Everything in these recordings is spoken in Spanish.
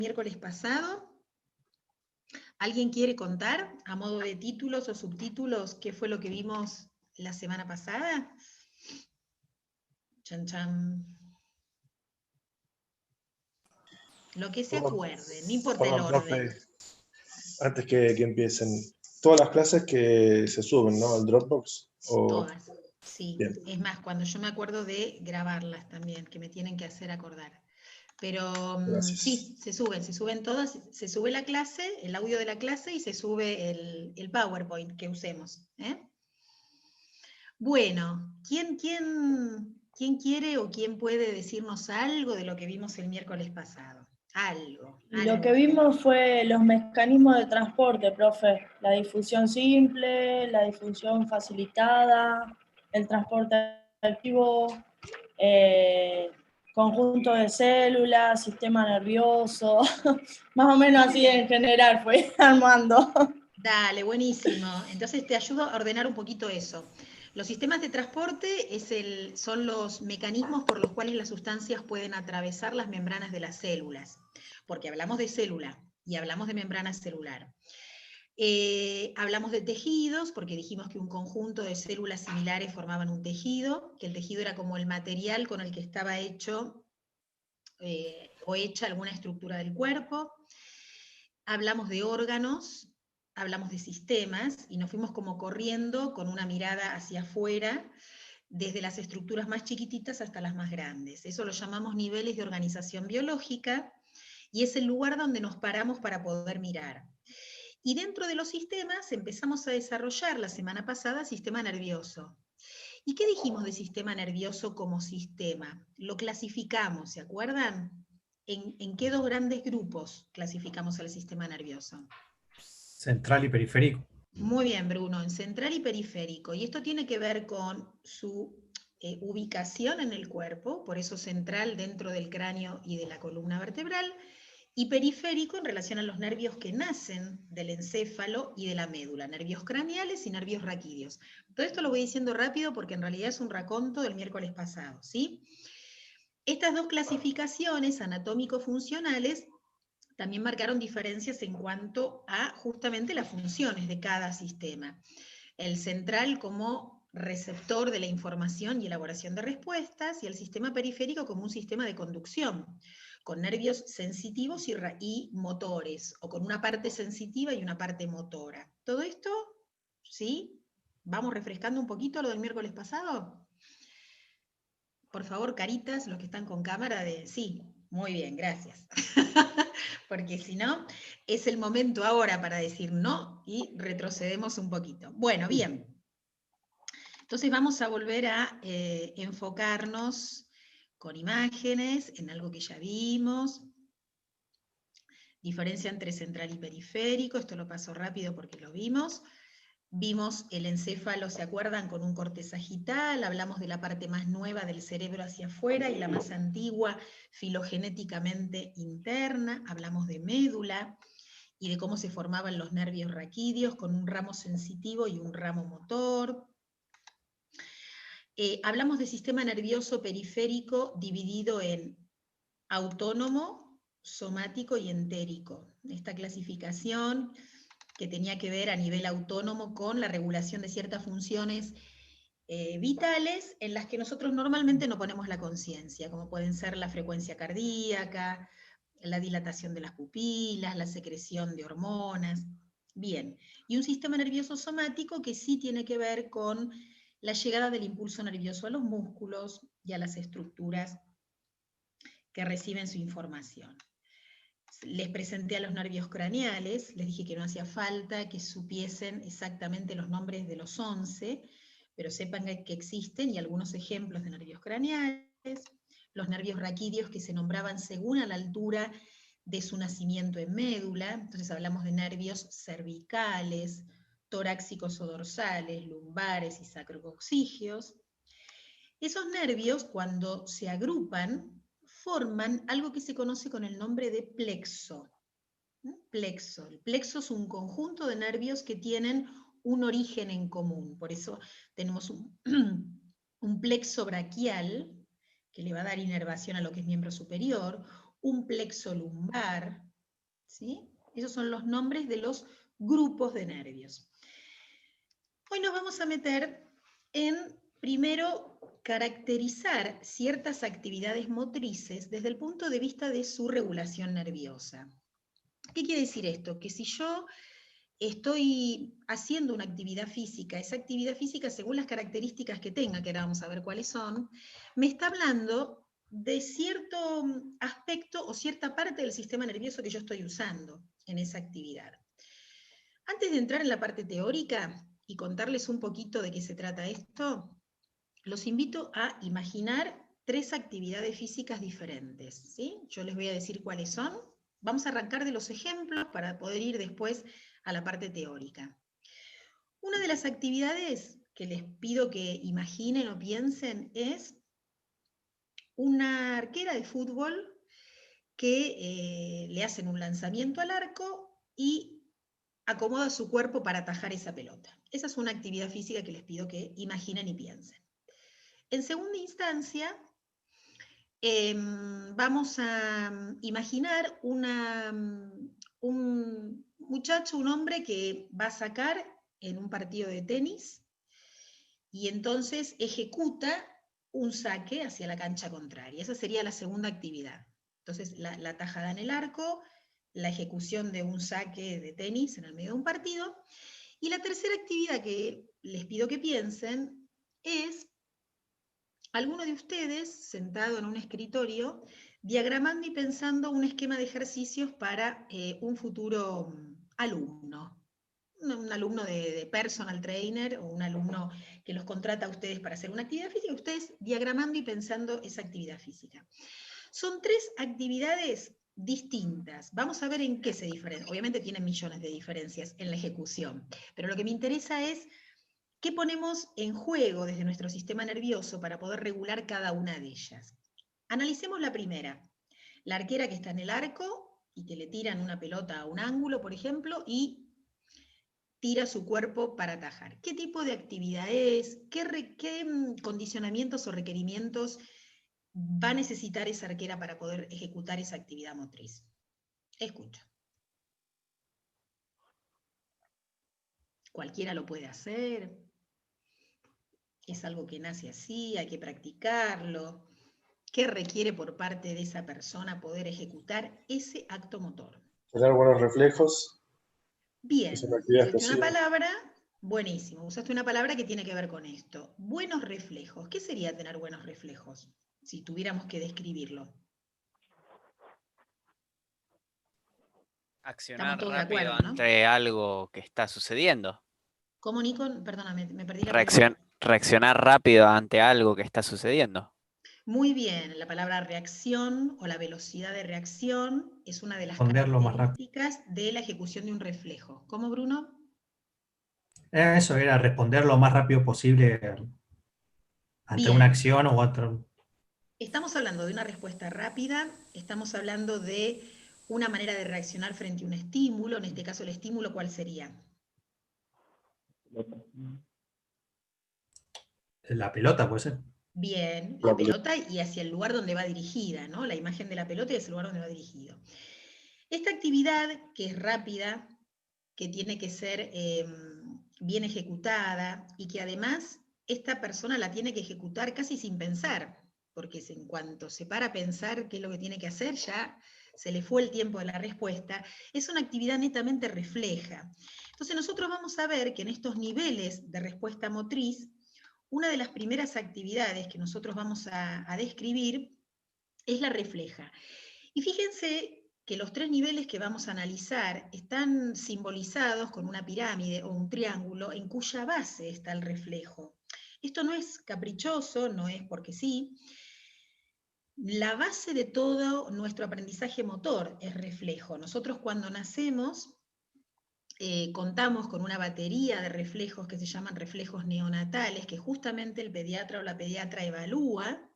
miércoles pasado. ¿Alguien quiere contar, a modo de títulos o subtítulos, qué fue lo que vimos la semana pasada? Chan, chan. Lo que se acuerden, no importa el Perdón, orden. profe, antes que empiecen, todas las clases que se suben, ¿no? Al Dropbox. Todas, sí. Bien. Es más, cuando yo me acuerdo de grabarlas también, que me tienen que hacer acordar. Pero Gracias. sí, se suben todas, se sube la clase, el audio de la clase y se sube el PowerPoint que usemos. Bueno, ¿quién quiere o quién puede decirnos algo de lo que vimos el miércoles pasado? Algo. Lo que vimos fue los mecanismos de transporte, profe. La difusión simple, la difusión facilitada, el transporte activo, conjunto de células, sistema nervioso, más o menos así en general fue armando. Dale, buenísimo. Entonces te ayudo a ordenar un poquito eso. Los sistemas de transporte son los mecanismos por los cuales las sustancias pueden atravesar las membranas de las células, porque hablamos de célula y hablamos de membrana celular. Hablamos de tejidos, porque dijimos que un conjunto de células similares formaban un tejido, que el tejido era como el material con el que estaba hecho o hecha alguna estructura del cuerpo. Hablamos de órganos, hablamos de sistemas, y nos fuimos como corriendo con una mirada hacia afuera, desde las estructuras más chiquititas hasta las más grandes. Eso lo llamamos niveles de organización biológica, y es el lugar donde nos paramos para poder mirar. Y dentro de los sistemas empezamos a desarrollar la semana pasada sistema nervioso. ¿Y qué dijimos de sistema nervioso como sistema? Lo clasificamos, ¿se acuerdan? ¿En qué dos grandes grupos clasificamos al sistema nervioso? Central y periférico. Muy bien, Bruno, en central y periférico. Y esto tiene que ver con su ubicación en el cuerpo, por eso central dentro del cráneo y de la columna vertebral, y periférico en relación a los nervios que nacen del encéfalo y de la médula, nervios craneales y nervios raquídeos. Todo esto lo voy diciendo rápido porque en realidad es un raconto del miércoles pasado, ¿sí? Estas dos clasificaciones anatómico-funcionales también marcaron diferencias en cuanto a justamente las funciones de cada sistema. El central como receptor de la información y elaboración de respuestas, y el sistema periférico como un sistema de conducción, con nervios sensitivos y motores, o con una parte sensitiva y una parte motora. ¿Todo esto? ¿Sí? ¿Vamos refrescando un poquito lo del miércoles pasado? Por favor, caritas, los que están con cámara de sí, muy bien, gracias. Porque si no, es el momento ahora para decir no y retrocedemos un poquito. Bueno, bien. Entonces vamos a volver a enfocarnos con imágenes en algo que ya vimos. Diferencia entre central y periférico, esto lo paso rápido porque lo vimos. Vimos el encéfalo, ¿se acuerdan? Con un corte sagital, hablamos de la parte más nueva del cerebro hacia afuera y la más antigua filogenéticamente interna, hablamos de médula y de cómo se formaban los nervios raquídeos con un ramo sensitivo y un ramo motor. Hablamos de sistema nervioso periférico dividido en autónomo, somático y entérico. Esta clasificación que tenía que ver a nivel autónomo con la regulación de ciertas funciones vitales en las que nosotros normalmente no ponemos la conciencia, como pueden ser la frecuencia cardíaca, la dilatación de las pupilas, la secreción de hormonas. Bien, y un sistema nervioso somático que sí tiene que ver con la llegada del impulso nervioso a los músculos y a las estructuras que reciben su información. Les presenté a los nervios craneales, les dije que no hacía falta que supiesen exactamente los nombres de los 11, pero sepan que existen y algunos ejemplos de nervios craneales, los nervios raquídeos que se nombraban según a la altura de su nacimiento en médula, entonces hablamos de nervios cervicales, torácicos o dorsales, lumbares y sacrococcígeos. Esos nervios, cuando se agrupan, forman algo que se conoce con el nombre de plexo. Plexo. El plexo es un conjunto de nervios que tienen un origen en común. Por eso tenemos un plexo braquial, que le va a dar inervación a lo que es miembro superior, un plexo lumbar, ¿sí? Esos son los nombres de los grupos de nervios. Hoy nos vamos a meter en, primero, caracterizar ciertas actividades motrices desde el punto de vista de su regulación nerviosa. ¿Qué quiere decir esto? Que si yo estoy haciendo una actividad física, esa actividad física, según las características que tenga, que ahora vamos a ver cuáles son, me está hablando de cierto aspecto o cierta parte del sistema nervioso que yo estoy usando en esa actividad. Antes de entrar en la parte teórica y contarles un poquito de qué se trata esto, los invito a imaginar 3 actividades físicas diferentes, ¿sí? Yo les voy a decir cuáles son. Vamos a arrancar de los ejemplos para poder ir después a la parte teórica. Una de las actividades que les pido que imaginen o piensen es una arquera de fútbol que le hacen un lanzamiento al arco y acomoda su cuerpo para atajar esa pelota. Esa es una actividad física que les pido que imaginen y piensen. En segunda instancia, vamos a imaginar un muchacho, un hombre que va a sacar en un partido de tenis y entonces ejecuta un saque hacia la cancha contraria. Esa sería la segunda actividad. Entonces, la tajada en el arco, la ejecución de un saque de tenis en el medio de un partido. Y la tercera actividad que les pido que piensen es alguno de ustedes sentado en un escritorio diagramando y pensando un esquema de ejercicios para un futuro alumno. Un alumno de personal trainer o un alumno que los contrata a ustedes para hacer una actividad física, ustedes diagramando y pensando esa actividad física. Son 3 actividades distintas. Vamos a ver en qué se diferencian. Obviamente tienen millones de diferencias en la ejecución, pero lo que me interesa es qué ponemos en juego desde nuestro sistema nervioso para poder regular cada una de ellas. Analicemos la primera. La arquera que está en el arco y que le tiran una pelota a un ángulo, por ejemplo, y tira su cuerpo para atajar. ¿Qué tipo de actividad es? ¿Qué condicionamientos o requerimientos va a necesitar esa arquera para poder ejecutar esa actividad motriz? Escucha. Cualquiera lo puede hacer. Es algo que nace así, hay que practicarlo. ¿Qué requiere por parte de esa persona poder ejecutar ese acto motor? Tener buenos reflejos. Bien, Es una actividad usaste una explosiva. palabra, buenísimo, usaste una palabra que tiene que ver con esto. Buenos reflejos. ¿Qué sería tener buenos reflejos? Si tuviéramos que describirlo. Accionar Estamos todos de rápido acuerdo, ¿no? ante algo que está sucediendo. ¿Cómo, Nico? Perdóname, me perdí la pregunta. Reaccionar rápido ante algo que está sucediendo. Muy bien, la palabra reacción o la velocidad de reacción es una de las Responderlo más rápido. características de la ejecución de un reflejo. ¿Cómo, Bruno? Eso era responder lo más rápido posible ante Bien. una acción u otra. Estamos hablando de una respuesta rápida, estamos hablando de una manera de reaccionar frente a un estímulo, en este caso el estímulo, ¿cuál sería? La pelota puede ser. Bien, la pelota y hacia el lugar donde va dirigida, ¿no? La imagen de la pelota y hacia el lugar donde va dirigido. Esta actividad, que es rápida, que tiene que ser bien ejecutada y que además esta persona la tiene que ejecutar casi sin pensar, porque en cuanto se para a pensar qué es lo que tiene que hacer, ya se le fue el tiempo de la respuesta, es una actividad netamente refleja. Entonces nosotros vamos a ver que en estos niveles de respuesta motriz, una de las primeras actividades que nosotros vamos a describir es la refleja. Y fíjense que los 3 niveles que vamos a analizar están simbolizados con una pirámide o un triángulo en cuya base está el reflejo. Esto no es caprichoso, no es porque sí. La base de todo nuestro aprendizaje motor es reflejo. Nosotros cuando nacemos contamos con una batería de reflejos que se llaman reflejos neonatales, que justamente el pediatra o la pediatra evalúa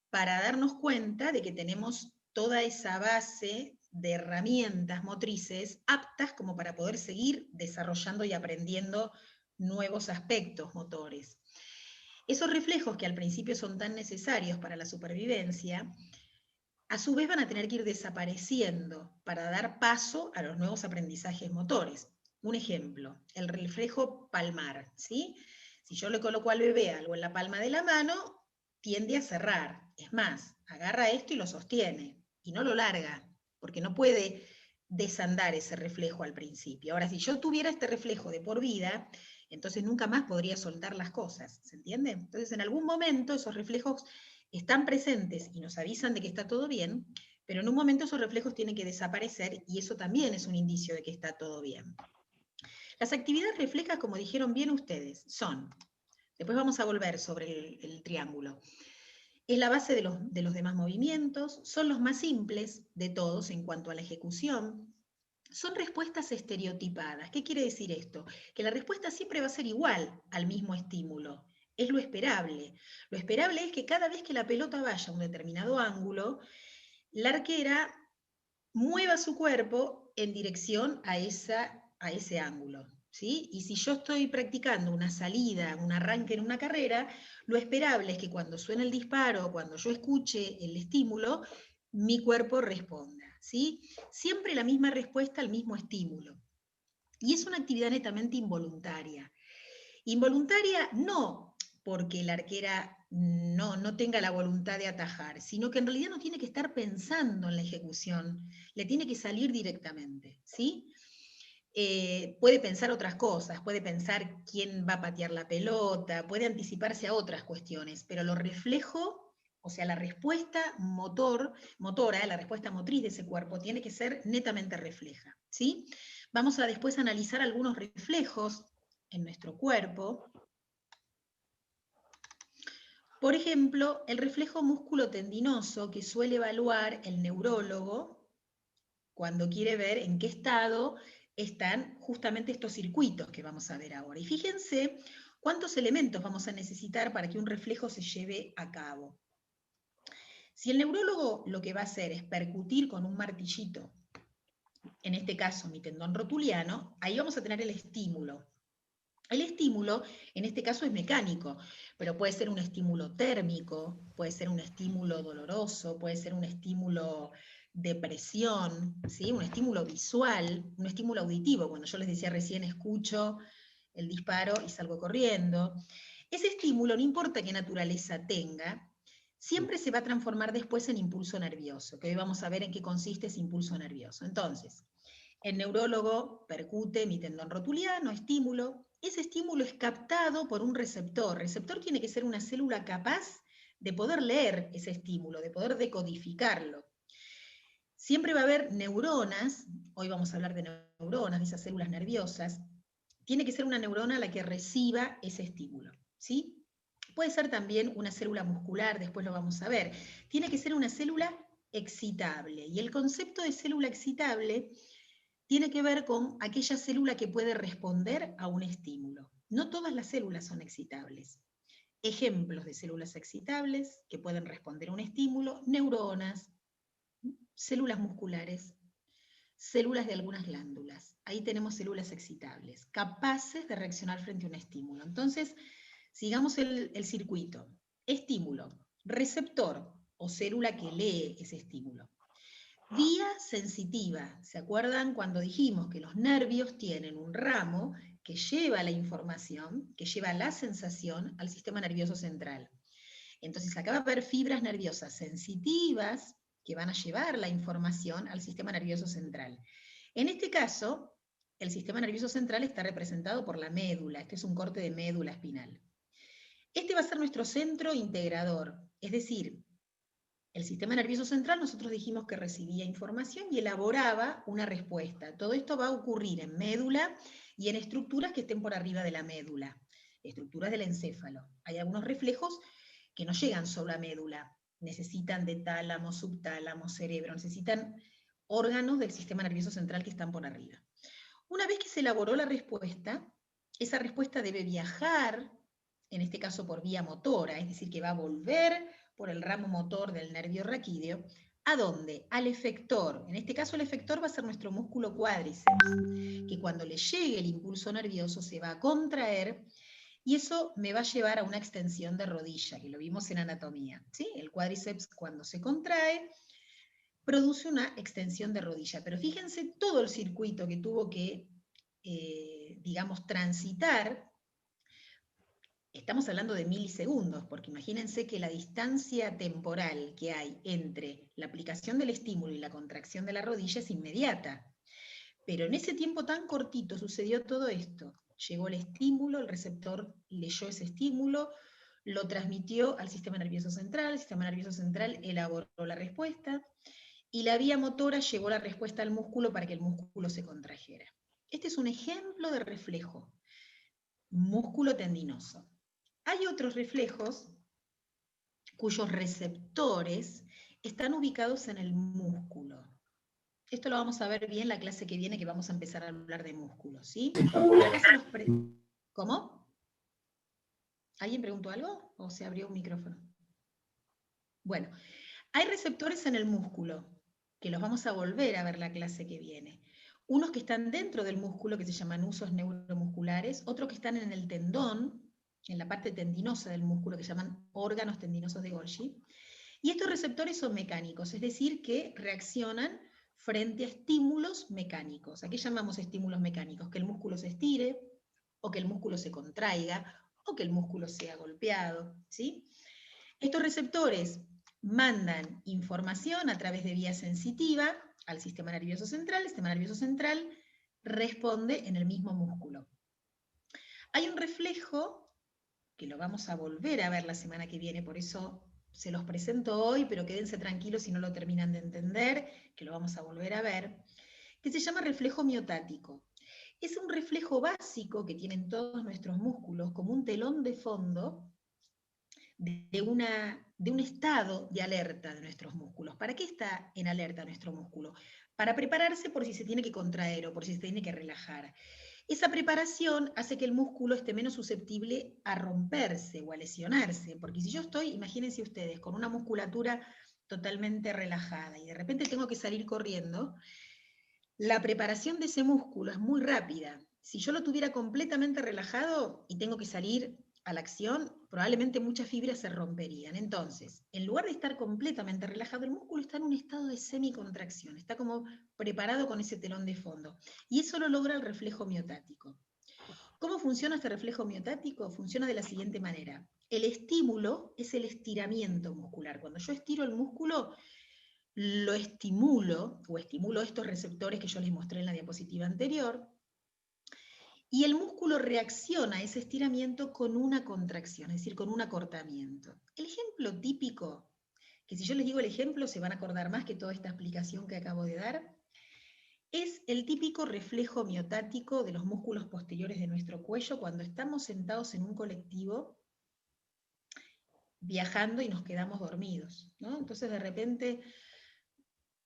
para darnos cuenta de que tenemos toda esa base de herramientas motrices aptas como para poder seguir desarrollando y aprendiendo nuevos aspectos motores. Esos reflejos que al principio son tan necesarios para la supervivencia, a su vez van a tener que ir desapareciendo para dar paso a los nuevos aprendizajes motores. Un ejemplo, el reflejo palmar, ¿sí? Si yo le coloco al bebé algo en la palma de la mano, tiende a cerrar. Es más, agarra esto y lo sostiene, y no lo larga, porque no puede desandar ese reflejo al principio. Ahora, si yo tuviera este reflejo de por vida, entonces nunca más podría soltar las cosas, ¿se entiende? Entonces, en algún momento esos reflejos están presentes y nos avisan de que está todo bien, pero en un momento esos reflejos tienen que desaparecer y eso también es un indicio de que está todo bien. Las actividades reflejas, como dijeron bien ustedes, son, después vamos a volver sobre el triángulo, es la base de los demás movimientos, son los más simples de todos en cuanto a la ejecución, son respuestas estereotipadas. ¿Qué quiere decir esto? Que la respuesta siempre va a ser igual al mismo estímulo. Es lo esperable. Lo esperable es que cada vez que la pelota vaya a un determinado ángulo, la arquera mueva su cuerpo en dirección a ese ángulo. ¿Sí? Y si yo estoy practicando una salida, un arranque en una carrera, lo esperable es que cuando suene el disparo, cuando yo escuche el estímulo, mi cuerpo responda. ¿Sí? Siempre la misma respuesta al mismo estímulo. Y es una actividad netamente involuntaria. Involuntaria no porque la arquera no tenga la voluntad de atajar, sino que en realidad no tiene que estar pensando en la ejecución, le tiene que salir directamente, ¿sí? Puede pensar otras cosas, puede pensar quién va a patear la pelota, puede anticiparse a otras cuestiones, pero lo reflejo, o sea, la respuesta motora, la respuesta motriz de ese cuerpo tiene que ser netamente refleja, ¿sí? Vamos a después analizar algunos reflejos en nuestro cuerpo. Por ejemplo, el reflejo músculo-tendinoso que suele evaluar el neurólogo cuando quiere ver en qué estado están justamente estos circuitos que vamos a ver ahora. Y fíjense cuántos elementos vamos a necesitar para que un reflejo se lleve a cabo. Si el neurólogo lo que va a hacer es percutir con un martillito, en este caso mi tendón rotuliano, ahí vamos a tener el estímulo. El estímulo, en este caso, es mecánico, pero puede ser un estímulo térmico, puede ser un estímulo doloroso, puede ser un estímulo de presión, ¿sí? Un estímulo visual, un estímulo auditivo. Cuando yo les decía recién, escucho el disparo y salgo corriendo. Ese estímulo, no importa qué naturaleza tenga, siempre se va a transformar después en impulso nervioso, que hoy vamos a ver en qué consiste ese impulso nervioso. Entonces, el neurólogo percute mi tendón rotuliano, estímulo. Ese estímulo es captado por un receptor. Receptor tiene que ser una célula capaz de poder leer ese estímulo, de poder decodificarlo. Siempre va a haber neuronas, hoy vamos a hablar de neuronas, de esas células nerviosas. Tiene que ser una neurona la que reciba ese estímulo, ¿sí? Puede ser también una célula muscular, después lo vamos a ver. Tiene que ser una célula excitable. Y el concepto de célula excitable tiene que ver con aquella célula que puede responder a un estímulo. No todas las células son excitables. Ejemplos de células excitables que pueden responder a un estímulo: neuronas, células musculares, células de algunas glándulas. Ahí tenemos células excitables, capaces de reaccionar frente a un estímulo. Entonces, sigamos el circuito. Estímulo, receptor o célula que lee ese estímulo. Vía sensitiva. ¿Se acuerdan cuando dijimos que los nervios tienen un ramo que lleva la información, que lleva la sensación al sistema nervioso central? Entonces acá va a haber fibras nerviosas sensitivas que van a llevar la información al sistema nervioso central. En este caso, el sistema nervioso central está representado por la médula. Este es un corte de médula espinal. Este va a ser nuestro centro integrador, es decir, el sistema nervioso central, nosotros dijimos que recibía información y elaboraba una respuesta. Todo esto va a ocurrir en médula y en estructuras que estén por arriba de la médula, estructuras del encéfalo. Hay algunos reflejos que no llegan solo a médula, necesitan de tálamo, subtálamo, cerebro, necesitan órganos del sistema nervioso central que están por arriba. Una vez que se elaboró la respuesta, esa respuesta debe viajar, en este caso por vía motora, es decir, que va a volver por el ramo motor del nervio raquídeo. ¿A dónde? Al efector. En este caso el efector va a ser nuestro músculo cuádriceps, que cuando le llegue el impulso nervioso se va a contraer y eso me va a llevar a una extensión de rodilla, que lo vimos en anatomía, ¿sí? El cuádriceps cuando se contrae produce una extensión de rodilla. Pero fíjense todo el circuito que tuvo que, digamos, transitar. Estamos hablando de milisegundos, porque imagínense que la distancia temporal que hay entre la aplicación del estímulo y la contracción de la rodilla es inmediata. Pero en ese tiempo tan cortito sucedió todo esto. Llegó el estímulo, el receptor leyó ese estímulo, lo transmitió al sistema nervioso central, el sistema nervioso central elaboró la respuesta, y la vía motora llevó la respuesta al músculo para que el músculo se contrajera. Este es un ejemplo de reflejo, músculo tendinoso. Hay otros reflejos cuyos receptores están ubicados en el músculo. Esto lo vamos a ver bien la clase que viene, que vamos a empezar a hablar de músculos, ¿sí? ¿Cómo? ¿Alguien preguntó algo? ¿O se abrió un micrófono? Bueno, hay receptores en el músculo, que los vamos a volver a ver la clase que viene. Unos que están dentro del músculo, que se llaman usos neuromusculares, otros que están en el tendón, en la parte tendinosa del músculo, que se llaman órganos tendinosos de Golgi. Y estos receptores son mecánicos, es decir, que reaccionan frente a estímulos mecánicos. ¿A qué llamamos estímulos mecánicos? Que el músculo se estire, o que el músculo se contraiga, o que el músculo sea golpeado, ¿sí? Estos receptores mandan información a través de vía sensitiva al sistema nervioso central. El sistema nervioso central responde en el mismo músculo. Hay un reflejo que lo vamos a volver a ver la semana que viene, por eso se los presento hoy, pero quédense tranquilos si no lo terminan de entender, que lo vamos a volver a ver, que se llama reflejo miotático. Es un reflejo básico que tienen todos nuestros músculos, como un telón de fondo de un estado de alerta de nuestros músculos. ¿Para qué está en alerta nuestro músculo? Para prepararse por si se tiene que contraer o por si se tiene que relajar. Esa preparación hace que el músculo esté menos susceptible a romperse o a lesionarse, porque si yo estoy, imagínense ustedes, con una musculatura totalmente relajada y de repente tengo que salir corriendo, la preparación de ese músculo es muy rápida. Si yo lo tuviera completamente relajado y tengo que salir a la acción, probablemente muchas fibras se romperían. Entonces, en lugar de estar completamente relajado, el músculo está en un estado de semicontracción, está como preparado con ese telón de fondo. Y eso lo logra el reflejo miotático. ¿Cómo funciona este reflejo miotático? Funciona de la siguiente manera. El estímulo es el estiramiento muscular. Cuando yo estiro el músculo, lo estimulo, o estimulo estos receptores que yo les mostré en la diapositiva anterior, y el músculo reacciona a ese estiramiento con una contracción, es decir, con un acortamiento. El ejemplo típico, que si yo les digo el ejemplo se van a acordar más que toda esta explicación que acabo de dar, es el típico reflejo miotático de los músculos posteriores de nuestro cuello cuando estamos sentados en un colectivo viajando y nos quedamos dormidos, ¿no? Entonces de repente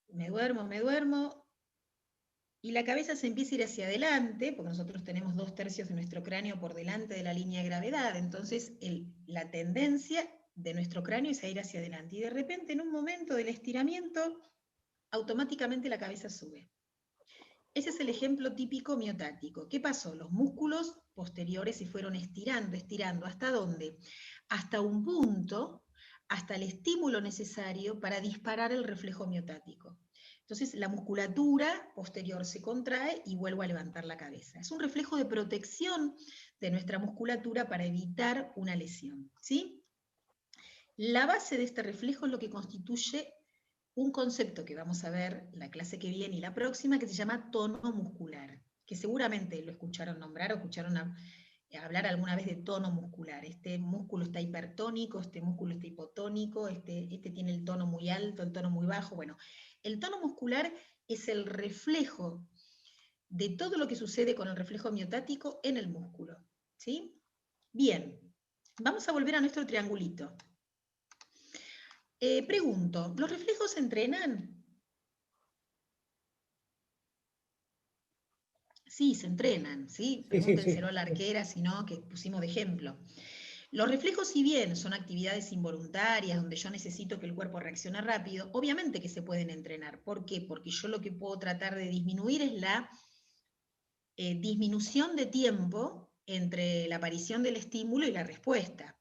me duermo, y la cabeza se empieza a ir hacia adelante, porque nosotros tenemos 2/3 de nuestro cráneo por delante de la línea de gravedad, entonces la tendencia de nuestro cráneo es a ir hacia adelante, y de repente en un momento del estiramiento, automáticamente la cabeza sube. Ese es el ejemplo típico miotático. ¿Qué pasó? Los músculos posteriores se fueron estirando, ¿hasta dónde? Hasta un punto, hasta el estímulo necesario para disparar el reflejo miotático. Entonces la musculatura posterior se contrae y vuelvo a levantar la cabeza. Es un reflejo de protección de nuestra musculatura para evitar una lesión, ¿sí? La base de este reflejo es lo que constituye un concepto que vamos a ver la clase que viene y la próxima, que se llama tono muscular, que seguramente lo escucharon nombrar o escucharon hablar alguna vez de tono muscular. Este músculo está hipertónico, este músculo está hipotónico, este tiene el tono muy alto, el tono muy bajo. Bueno, el tono muscular es el reflejo de todo lo que sucede con el reflejo miotático en el músculo, ¿sí? Bien, vamos a volver a nuestro triangulito. Pregunto, ¿los reflejos se entrenan? Sí, se entrenan, ¿sí? Pregúntenselo a la arquera, si no, que pusimos de ejemplo. Los reflejos, si bien son actividades involuntarias, donde yo necesito que el cuerpo reaccione rápido, obviamente que se pueden entrenar. ¿Por qué? Porque yo lo que puedo tratar de disminuir es la disminución de tiempo entre la aparición del estímulo y la respuesta.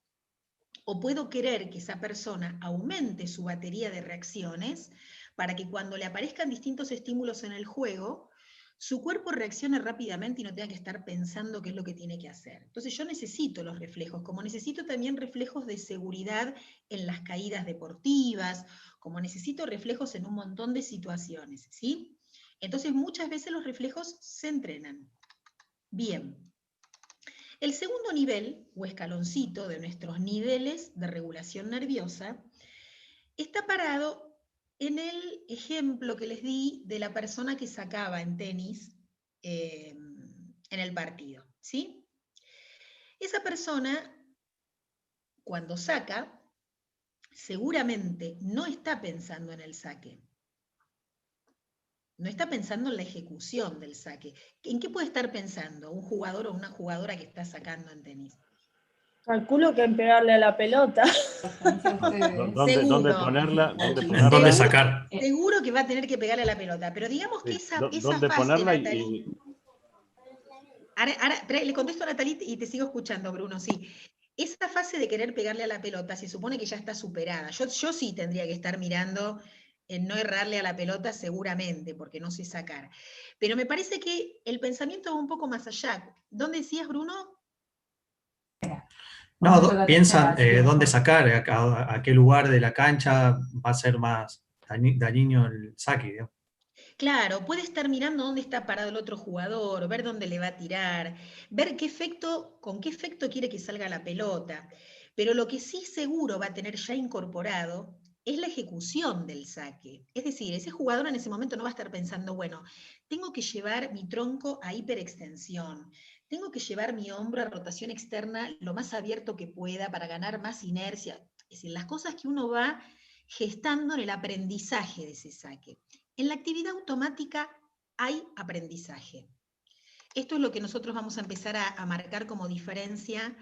O puedo querer que esa persona aumente su batería de reacciones para que cuando le aparezcan distintos estímulos en el juego, su cuerpo reaccione rápidamente y no tenga que estar pensando qué es lo que tiene que hacer. Entonces yo necesito los reflejos, como necesito también reflejos de seguridad en las caídas deportivas, como necesito reflejos en un montón de situaciones, ¿sí? Entonces muchas veces los reflejos se entrenan. Bien. El segundo nivel, o escaloncito de nuestros niveles de regulación nerviosa, está parado en el ejemplo que les di de la persona que sacaba en tenis en el partido, ¿sí? Esa persona, cuando saca, seguramente no está pensando en el saque. No está pensando en la ejecución del saque. ¿En qué puede estar pensando un jugador o una jugadora que está sacando en tenis? Calculo que en pegarle a la pelota. ¿Dónde ponerla? ¿Dónde sacar? Seguro que va a tener que pegarle a la pelota, pero digamos que esa ¿Dónde fase, ponerla? Natalie... Ahora, le contesto a Natalie y te sigo escuchando, Bruno, sí. Esa fase de querer pegarle a la pelota se supone que ya está superada. Yo sí tendría que estar mirando en no errarle a la pelota seguramente, porque no sé sacar. Pero me parece que el pensamiento va un poco más allá. ¿Dónde decías, Bruno? No, piensan dónde sacar, a qué lugar de la cancha va a ser más dañino el saque, digamos. Claro, puede estar mirando dónde está parado el otro jugador, ver dónde le va a tirar, ver con qué efecto quiere que salga la pelota. Pero lo que sí seguro va a tener ya incorporado es la ejecución del saque. Es decir, ese jugador en ese momento no va a estar pensando, bueno, tengo que llevar mi tronco a hiperextensión, tengo que llevar mi hombro a rotación externa lo más abierto que pueda para ganar más inercia. Es decir, las cosas que uno va gestando en el aprendizaje de ese saque. En la actividad automática hay aprendizaje. Esto es lo que nosotros vamos a empezar a marcar como diferencia.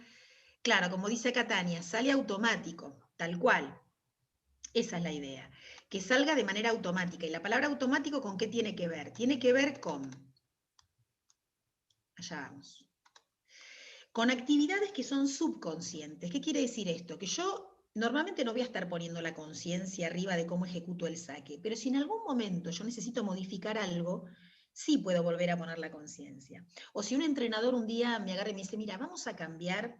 Claro, como dice acá Tania, sale automático, tal cual. Esa es la idea, que salga de manera automática. Y la palabra automático, ¿con qué tiene que ver? Tiene que ver con, allá vamos, con actividades que son subconscientes. ¿Qué quiere decir esto? Que yo normalmente no voy a estar poniendo la conciencia arriba de cómo ejecuto el saque, pero si en algún momento yo necesito modificar algo, sí puedo volver a poner la conciencia. O si un entrenador un día me agarra y me dice, mira, vamos a cambiar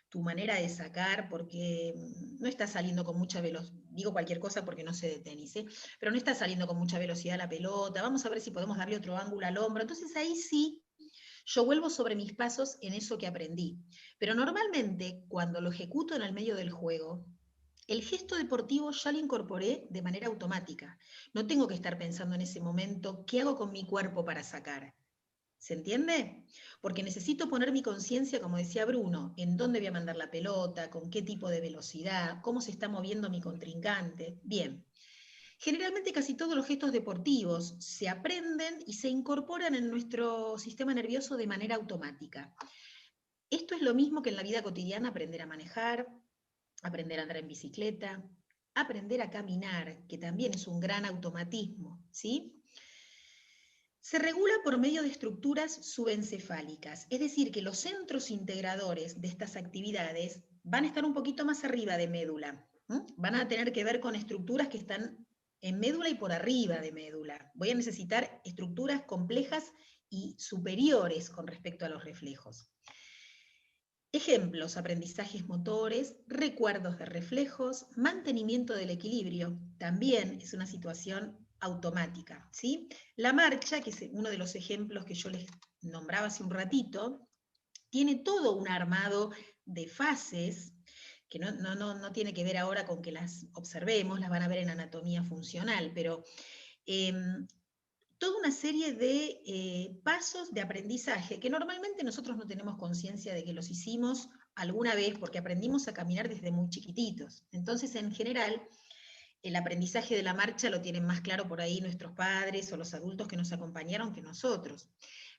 tu manera de sacar porque no está saliendo con mucha velocidad, digo cualquier cosa porque no sé de tenis, pero no está saliendo con mucha velocidad la pelota, vamos a ver si podemos darle otro ángulo al hombro. Entonces ahí sí, yo vuelvo sobre mis pasos en eso que aprendí. Pero normalmente, cuando lo ejecuto en el medio del juego, el gesto deportivo ya lo incorporé de manera automática. No tengo que estar pensando en ese momento, ¿qué hago con mi cuerpo para sacar? ¿Se entiende? Porque necesito poner mi conciencia, como decía Bruno, en dónde voy a mandar la pelota, con qué tipo de velocidad, cómo se está moviendo mi contrincante. Bien. Generalmente casi todos los gestos deportivos se aprenden y se incorporan en nuestro sistema nervioso de manera automática. Esto es lo mismo que en la vida cotidiana aprender a manejar, aprender a andar en bicicleta, aprender a caminar, que también es un gran automatismo, ¿sí? Se regula por medio de estructuras subencefálicas, es decir, que los centros integradores de estas actividades van a estar un poquito más arriba de médula, van a tener que ver con estructuras que están en médula y por arriba de médula. Voy a necesitar estructuras complejas y superiores con respecto a los reflejos. Ejemplos: aprendizajes motores, recuerdos de reflejos, mantenimiento del equilibrio, también es una situación automática, ¿sí? La marcha, que es uno de los ejemplos que yo les nombraba hace un ratito, tiene todo un armado de fases, que no tiene que ver ahora con que las observemos, las van a ver en anatomía funcional, pero toda una serie de pasos de aprendizaje que normalmente nosotros no tenemos conciencia de que los hicimos alguna vez porque aprendimos a caminar desde muy chiquititos. Entonces, en general, el aprendizaje de la marcha lo tienen más claro por ahí nuestros padres o los adultos que nos acompañaron que nosotros.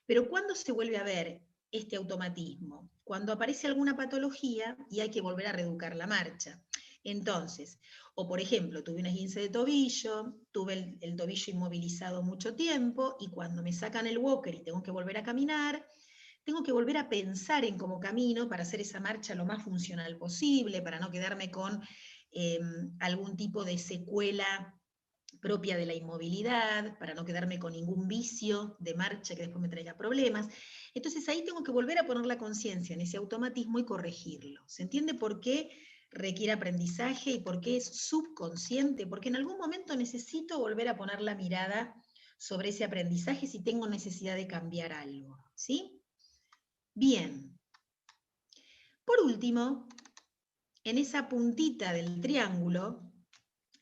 Pero ¿cuándo se vuelve a ver este automatismo? Cuando aparece alguna patología y hay que volver a reeducar la marcha. Entonces, o por ejemplo, tuve un esguince de tobillo, tuve el tobillo inmovilizado mucho tiempo, y cuando me sacan el walker y tengo que volver a caminar, tengo que volver a pensar en cómo camino para hacer esa marcha lo más funcional posible, para no quedarme con algún tipo de secuela propia de la inmovilidad, para no quedarme con ningún vicio de marcha que después me traiga problemas. Entonces ahí tengo que volver a poner la conciencia en ese automatismo y corregirlo. ¿Se entiende por qué requiere aprendizaje y por qué es subconsciente? Porque en algún momento necesito volver a poner la mirada sobre ese aprendizaje si tengo necesidad de cambiar algo, ¿sí? Bien. Por último, en esa puntita del triángulo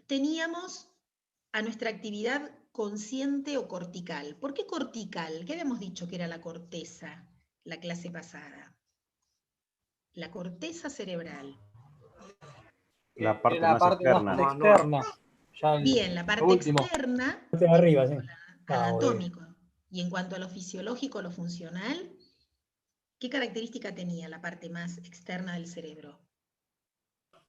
teníamos a nuestra actividad consciente o cortical. ¿Por qué cortical? ¿Qué habíamos dicho que era la corteza la clase pasada? La corteza cerebral. La parte La más parte más externa. externa. Ya Bien, la parte último. externa, De arriba, sí. anatómico. Y en cuanto a lo fisiológico, lo funcional, ¿qué característica tenía la parte más externa del cerebro?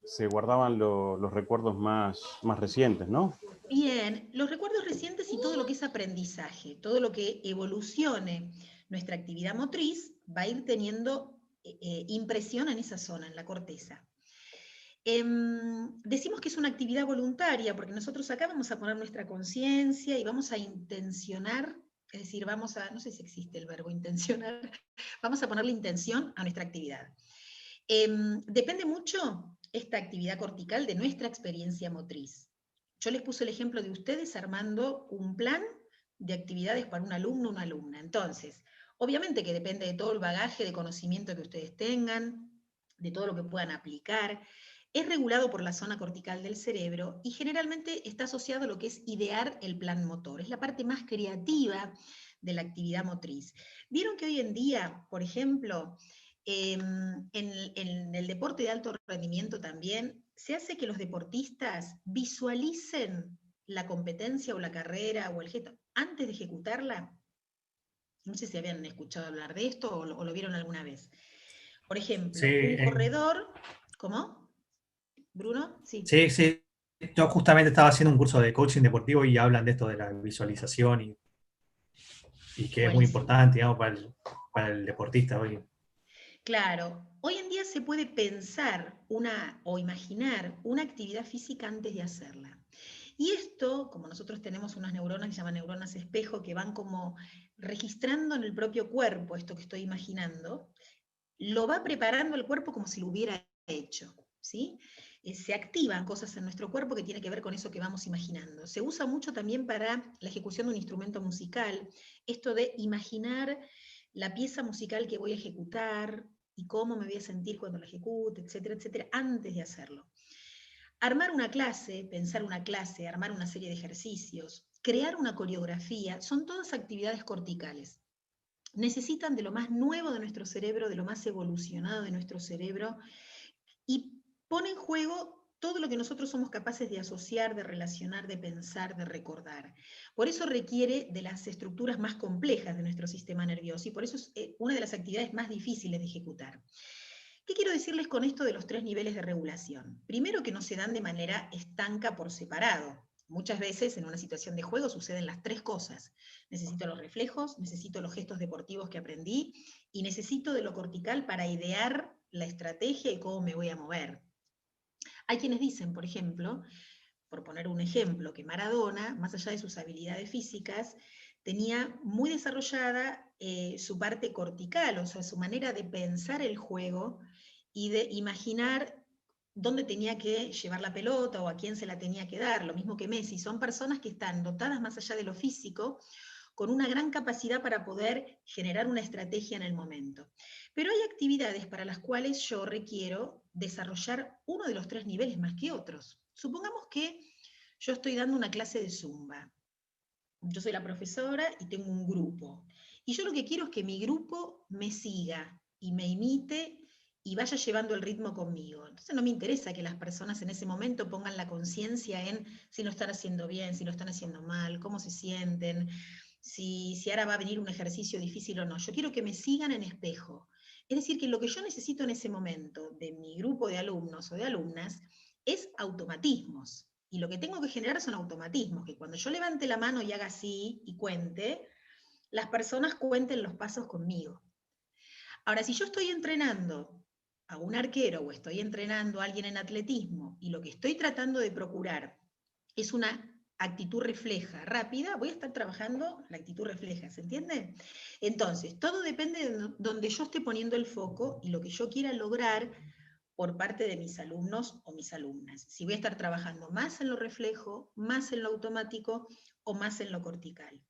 Se guardaban los recuerdos más recientes, ¿no? Bien, los recuerdos recientes y todo lo que es aprendizaje, todo lo que evolucione nuestra actividad motriz, va a ir teniendo impresión en esa zona, en la corteza. Decimos que es una actividad voluntaria, porque nosotros acá vamos a poner nuestra conciencia y vamos a intencionar, es decir, vamos a, no sé si existe el verbo intencionar, vamos a ponerle intención a nuestra actividad. Depende mucho esta actividad cortical de nuestra experiencia motriz. Yo les puse el ejemplo de ustedes armando un plan de actividades para un alumno o una alumna. Entonces, obviamente que depende de todo el bagaje de conocimiento que ustedes tengan, de todo lo que puedan aplicar. Es regulado por la zona cortical del cerebro y generalmente está asociado a lo que es idear el plan motor. Es la parte más creativa de la actividad motriz. Vieron que hoy en día, por ejemplo, en el deporte de alto rendimiento también, se hace que los deportistas visualicen la competencia o la carrera o el gesto antes de ejecutarla. No sé si habían escuchado hablar de esto o lo vieron alguna vez. Por ejemplo, Sí, un corredor, ¿cómo? ¿Bruno? Sí. Sí, sí. Yo justamente estaba haciendo un curso de coaching deportivo y hablan de esto de la visualización y que es muy Buenísimo. importante, digamos, para el deportista hoy. Claro, hoy en día se puede pensar o imaginar una actividad física antes de hacerla. Y esto, como nosotros tenemos unas neuronas que se llaman neuronas espejo, que van como registrando en el propio cuerpo esto que estoy imaginando, lo va preparando el cuerpo como si lo hubiera hecho, ¿sí? Se activan cosas en nuestro cuerpo que tiene que ver con eso que vamos imaginando. Se usa mucho también para la ejecución de un instrumento musical, esto de imaginar la pieza musical que voy a ejecutar y cómo me voy a sentir cuando la ejecute, etcétera, etcétera, antes de hacerlo. Armar una clase, pensar una clase, armar una serie de ejercicios, crear una coreografía, son todas actividades corticales. Necesitan de lo más nuevo de nuestro cerebro, de lo más evolucionado de nuestro cerebro, y pone en juego todo lo que nosotros somos capaces de asociar, de relacionar, de pensar, de recordar. Por eso requiere de las estructuras más complejas de nuestro sistema nervioso, y por eso es una de las actividades más difíciles de ejecutar. ¿Qué quiero decirles con esto de los 3 niveles de regulación? Primero, que no se dan de manera estanca por separado. Muchas veces en una situación de juego suceden las 3 cosas. Necesito los reflejos, necesito los gestos deportivos que aprendí y necesito de lo cortical para idear la estrategia y cómo me voy a mover. Hay quienes dicen, por ejemplo, por poner un ejemplo, que Maradona, más allá de sus habilidades físicas, tenía muy desarrollada su parte cortical, o sea, su manera de pensar el juego y de imaginar dónde tenía que llevar la pelota o a quién se la tenía que dar, lo mismo que Messi. Son personas que están dotadas más allá de lo físico, con una gran capacidad para poder generar una estrategia en el momento. Pero hay actividades para las cuales yo requiero desarrollar uno de los 3 niveles más que otros. Supongamos que yo estoy dando una clase de Zumba. Yo soy la profesora y tengo un grupo. Y yo lo que quiero es que mi grupo me siga y me imite y vaya llevando el ritmo conmigo. Entonces no me interesa que las personas en ese momento pongan la conciencia en si lo están haciendo bien, si lo están haciendo mal, cómo se sienten, si ahora va a venir un ejercicio difícil o no. Yo quiero que me sigan en espejo. Es decir, que lo que yo necesito en ese momento de mi grupo de alumnos o de alumnas es automatismos. Y lo que tengo que generar son automatismos, que cuando yo levante la mano y haga así y cuente, las personas cuenten los pasos conmigo. Ahora, si yo estoy entrenando a un arquero o estoy entrenando a alguien en atletismo y lo que estoy tratando de procurar es una actitud refleja rápida, voy a estar trabajando la actitud refleja, ¿se entiende? Entonces, todo depende de donde yo esté poniendo el foco y lo que yo quiera lograr por parte de mis alumnos o mis alumnas. Si voy a estar trabajando más en lo reflejo, más en lo automático o más en lo cortical.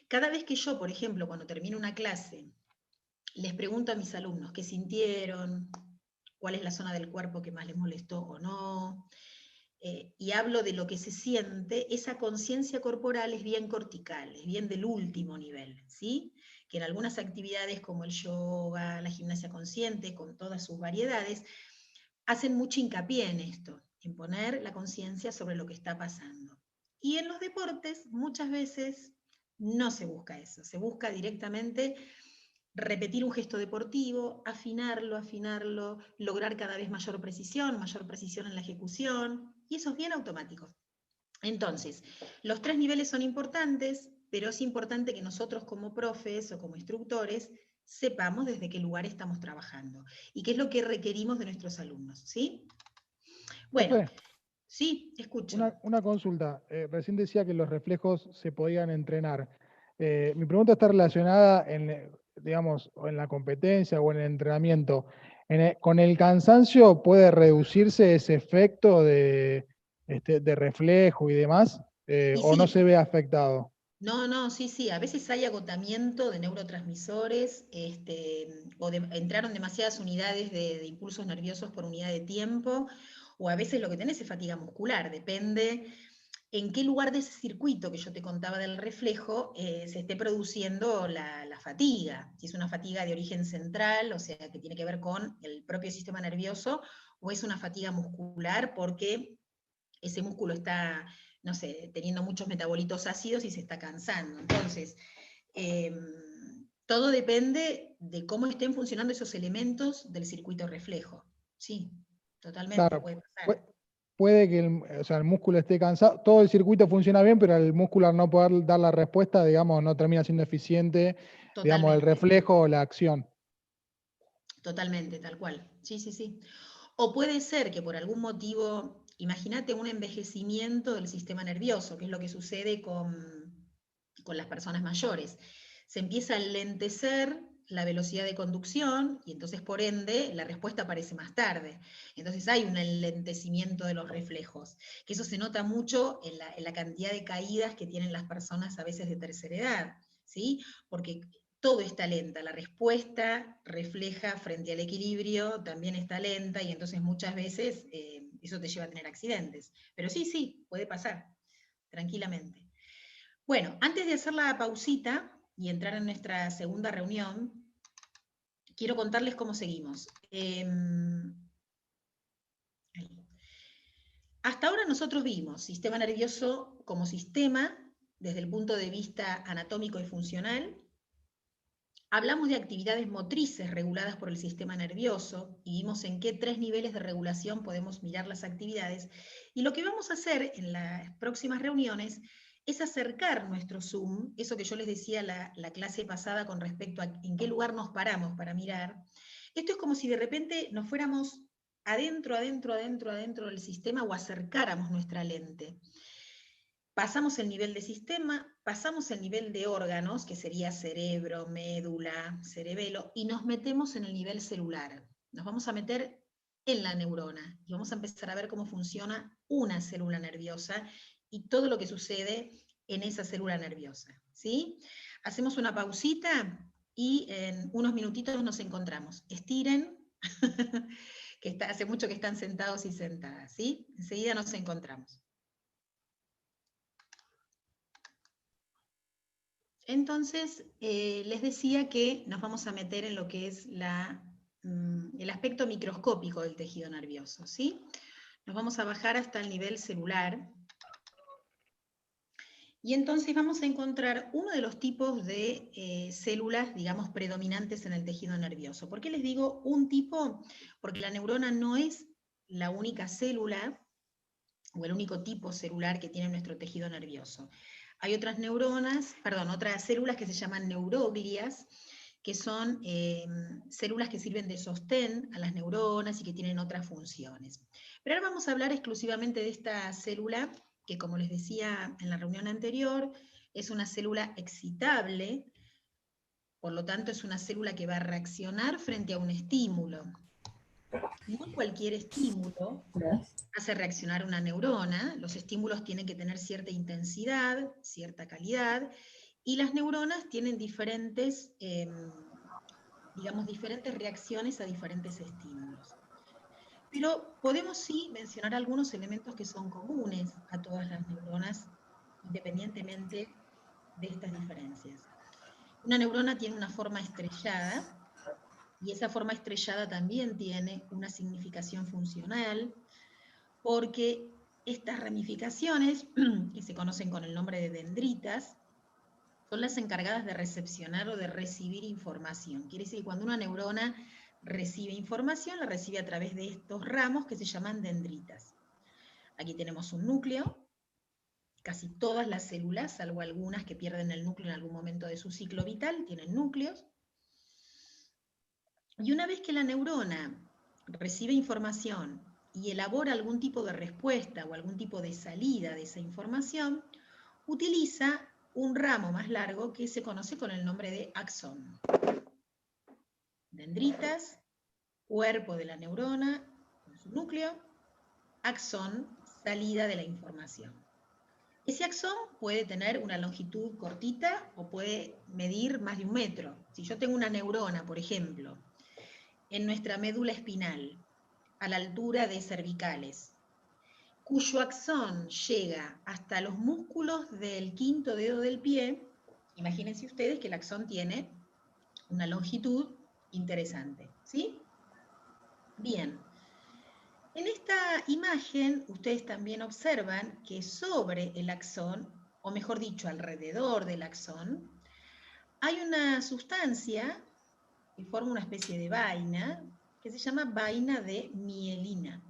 Cada vez que yo, por ejemplo, cuando termino una clase, les pregunto a mis alumnos qué sintieron, cuál es la zona del cuerpo que más les molestó o no, y hablo de lo que se siente, esa conciencia corporal es bien cortical, es bien del último nivel, ¿sí? Que en algunas actividades como el yoga, la gimnasia consciente, con todas sus variedades, hacen mucho hincapié en esto, en poner la conciencia sobre lo que está pasando. Y en los deportes muchas veces no se busca eso, se busca directamente repetir un gesto deportivo, afinarlo, lograr cada vez mayor precisión en la ejecución, y eso es bien automático. Entonces, los 3 niveles son importantes, pero es importante que nosotros como profes o como instructores sepamos desde qué lugar estamos trabajando y qué es lo que requerimos de nuestros alumnos, ¿sí? Bueno, Profe, sí, escucho. una consulta. Recién decía que los reflejos se podían entrenar. Mi pregunta está relacionada digamos, en la competencia o en el entrenamiento. ¿Con el cansancio puede reducirse ese efecto de reflejo y demás? Y ¿O no sí, se ve afectado? no, sí, a veces hay agotamiento de neurotransmisores, o entraron demasiadas unidades de impulsos nerviosos por unidad de tiempo, o a veces lo que tenés es fatiga muscular, depende en qué lugar de ese circuito que yo te contaba del reflejo se esté produciendo la fatiga. Si es una fatiga de origen central, o sea, que tiene que ver con el propio sistema nervioso, o es una fatiga muscular porque ese músculo está, no sé, teniendo muchos metabolitos ácidos y se está cansando. Entonces, todo depende de cómo estén funcionando esos elementos del circuito reflejo. Sí, totalmente, Claro, puede pasar. puede que el músculo esté cansado, todo el circuito funciona bien, pero el músculo al no poder dar la respuesta, digamos, no termina siendo eficiente, digamos, el Totalmente, reflejo o la acción. totalmente, tal cual. Sí. O puede ser que por algún motivo, imagínate un envejecimiento del sistema nervioso, que es lo que sucede con las personas mayores. Se empieza a enlentecer la velocidad de conducción y entonces por ende la respuesta aparece más tarde. Entonces hay un enlentecimiento de los reflejos, que eso se nota mucho en la cantidad de caídas que tienen las personas a veces de tercera edad, ¿sí? Porque todo está lenta, la respuesta refleja frente al equilibrio, también está lenta y entonces muchas veces eso te lleva a tener accidentes. Pero sí, puede pasar, tranquilamente. Bueno, antes de hacer la pausita y entrar en nuestra segunda reunión, quiero contarles cómo seguimos. Hasta ahora nosotros vimos sistema nervioso como sistema desde el punto de vista anatómico y funcional. Hablamos de actividades motrices reguladas por el sistema nervioso y vimos en qué 3 niveles de regulación podemos mirar las actividades. Y lo que vamos a hacer en las próximas reuniones es acercar nuestro Zoom, eso que yo les decía la clase pasada con respecto a en qué lugar nos paramos para mirar. Esto es como si de repente nos fuéramos adentro del sistema o acercáramos nuestra lente. Pasamos el nivel de sistema, pasamos el nivel de órganos, que sería cerebro, médula, cerebelo, y nos metemos en el nivel celular. Nos vamos a meter en la neurona y vamos a empezar a ver cómo funciona una célula nerviosa y todo lo que sucede en esa célula nerviosa, ¿sí? Hacemos una pausita y en unos minutitos nos encontramos. Estiren, que hace mucho que están sentados y sentadas, ¿sí? Enseguida nos encontramos. Entonces, les decía que nos vamos a meter en lo que es el aspecto microscópico del tejido nervioso, ¿sí? Nos vamos a bajar hasta el nivel celular. Y entonces vamos a encontrar uno de los tipos de células, digamos, predominantes en el tejido nervioso. ¿Por qué les digo un tipo? Porque la neurona no es la única célula, o el único tipo celular que tiene nuestro tejido nervioso. Hay otras otras células que se llaman neuroglias, que son células que sirven de sostén a las neuronas y que tienen otras funciones. Pero ahora vamos a hablar exclusivamente de esta célula que, como les decía en la reunión anterior, es una célula excitable, por lo tanto es una célula que va a reaccionar frente a un estímulo. No cualquier estímulo hace reaccionar una neurona, los estímulos tienen que tener cierta intensidad, cierta calidad, y las neuronas tienen diferentes, digamos, diferentes reacciones a diferentes estímulos. Pero podemos sí mencionar algunos elementos que son comunes a todas las neuronas, independientemente de estas diferencias. Una neurona tiene una forma estrellada, y esa forma estrellada también tiene una significación funcional, porque estas ramificaciones, que se conocen con el nombre de dendritas, son las encargadas de recepcionar o de recibir información. Quiere decir que cuando una neurona recibe información, la recibe a través de estos ramos que se llaman dendritas. Aquí tenemos un núcleo. Casi todas las células, salvo algunas que pierden el núcleo en algún momento de su ciclo vital, tienen núcleos. Y una vez que la neurona recibe información y elabora algún tipo de respuesta o algún tipo de salida de esa información, utiliza un ramo más largo que se conoce con el nombre de axón. Dendritas, cuerpo de la neurona, con su núcleo, axón, salida de la información. Ese axón puede tener una longitud cortita o puede medir más de 1 metro. Si yo tengo una neurona, por ejemplo, en nuestra médula espinal, a la altura de cervicales, cuyo axón llega hasta los músculos del 5º dedo del pie, imagínense ustedes que el axón tiene una longitud interesante, ¿sí? Bien. En esta imagen, ustedes también observan que sobre el axón, o mejor dicho, alrededor del axón, hay una sustancia que forma una especie de vaina, que se llama vaina de mielina.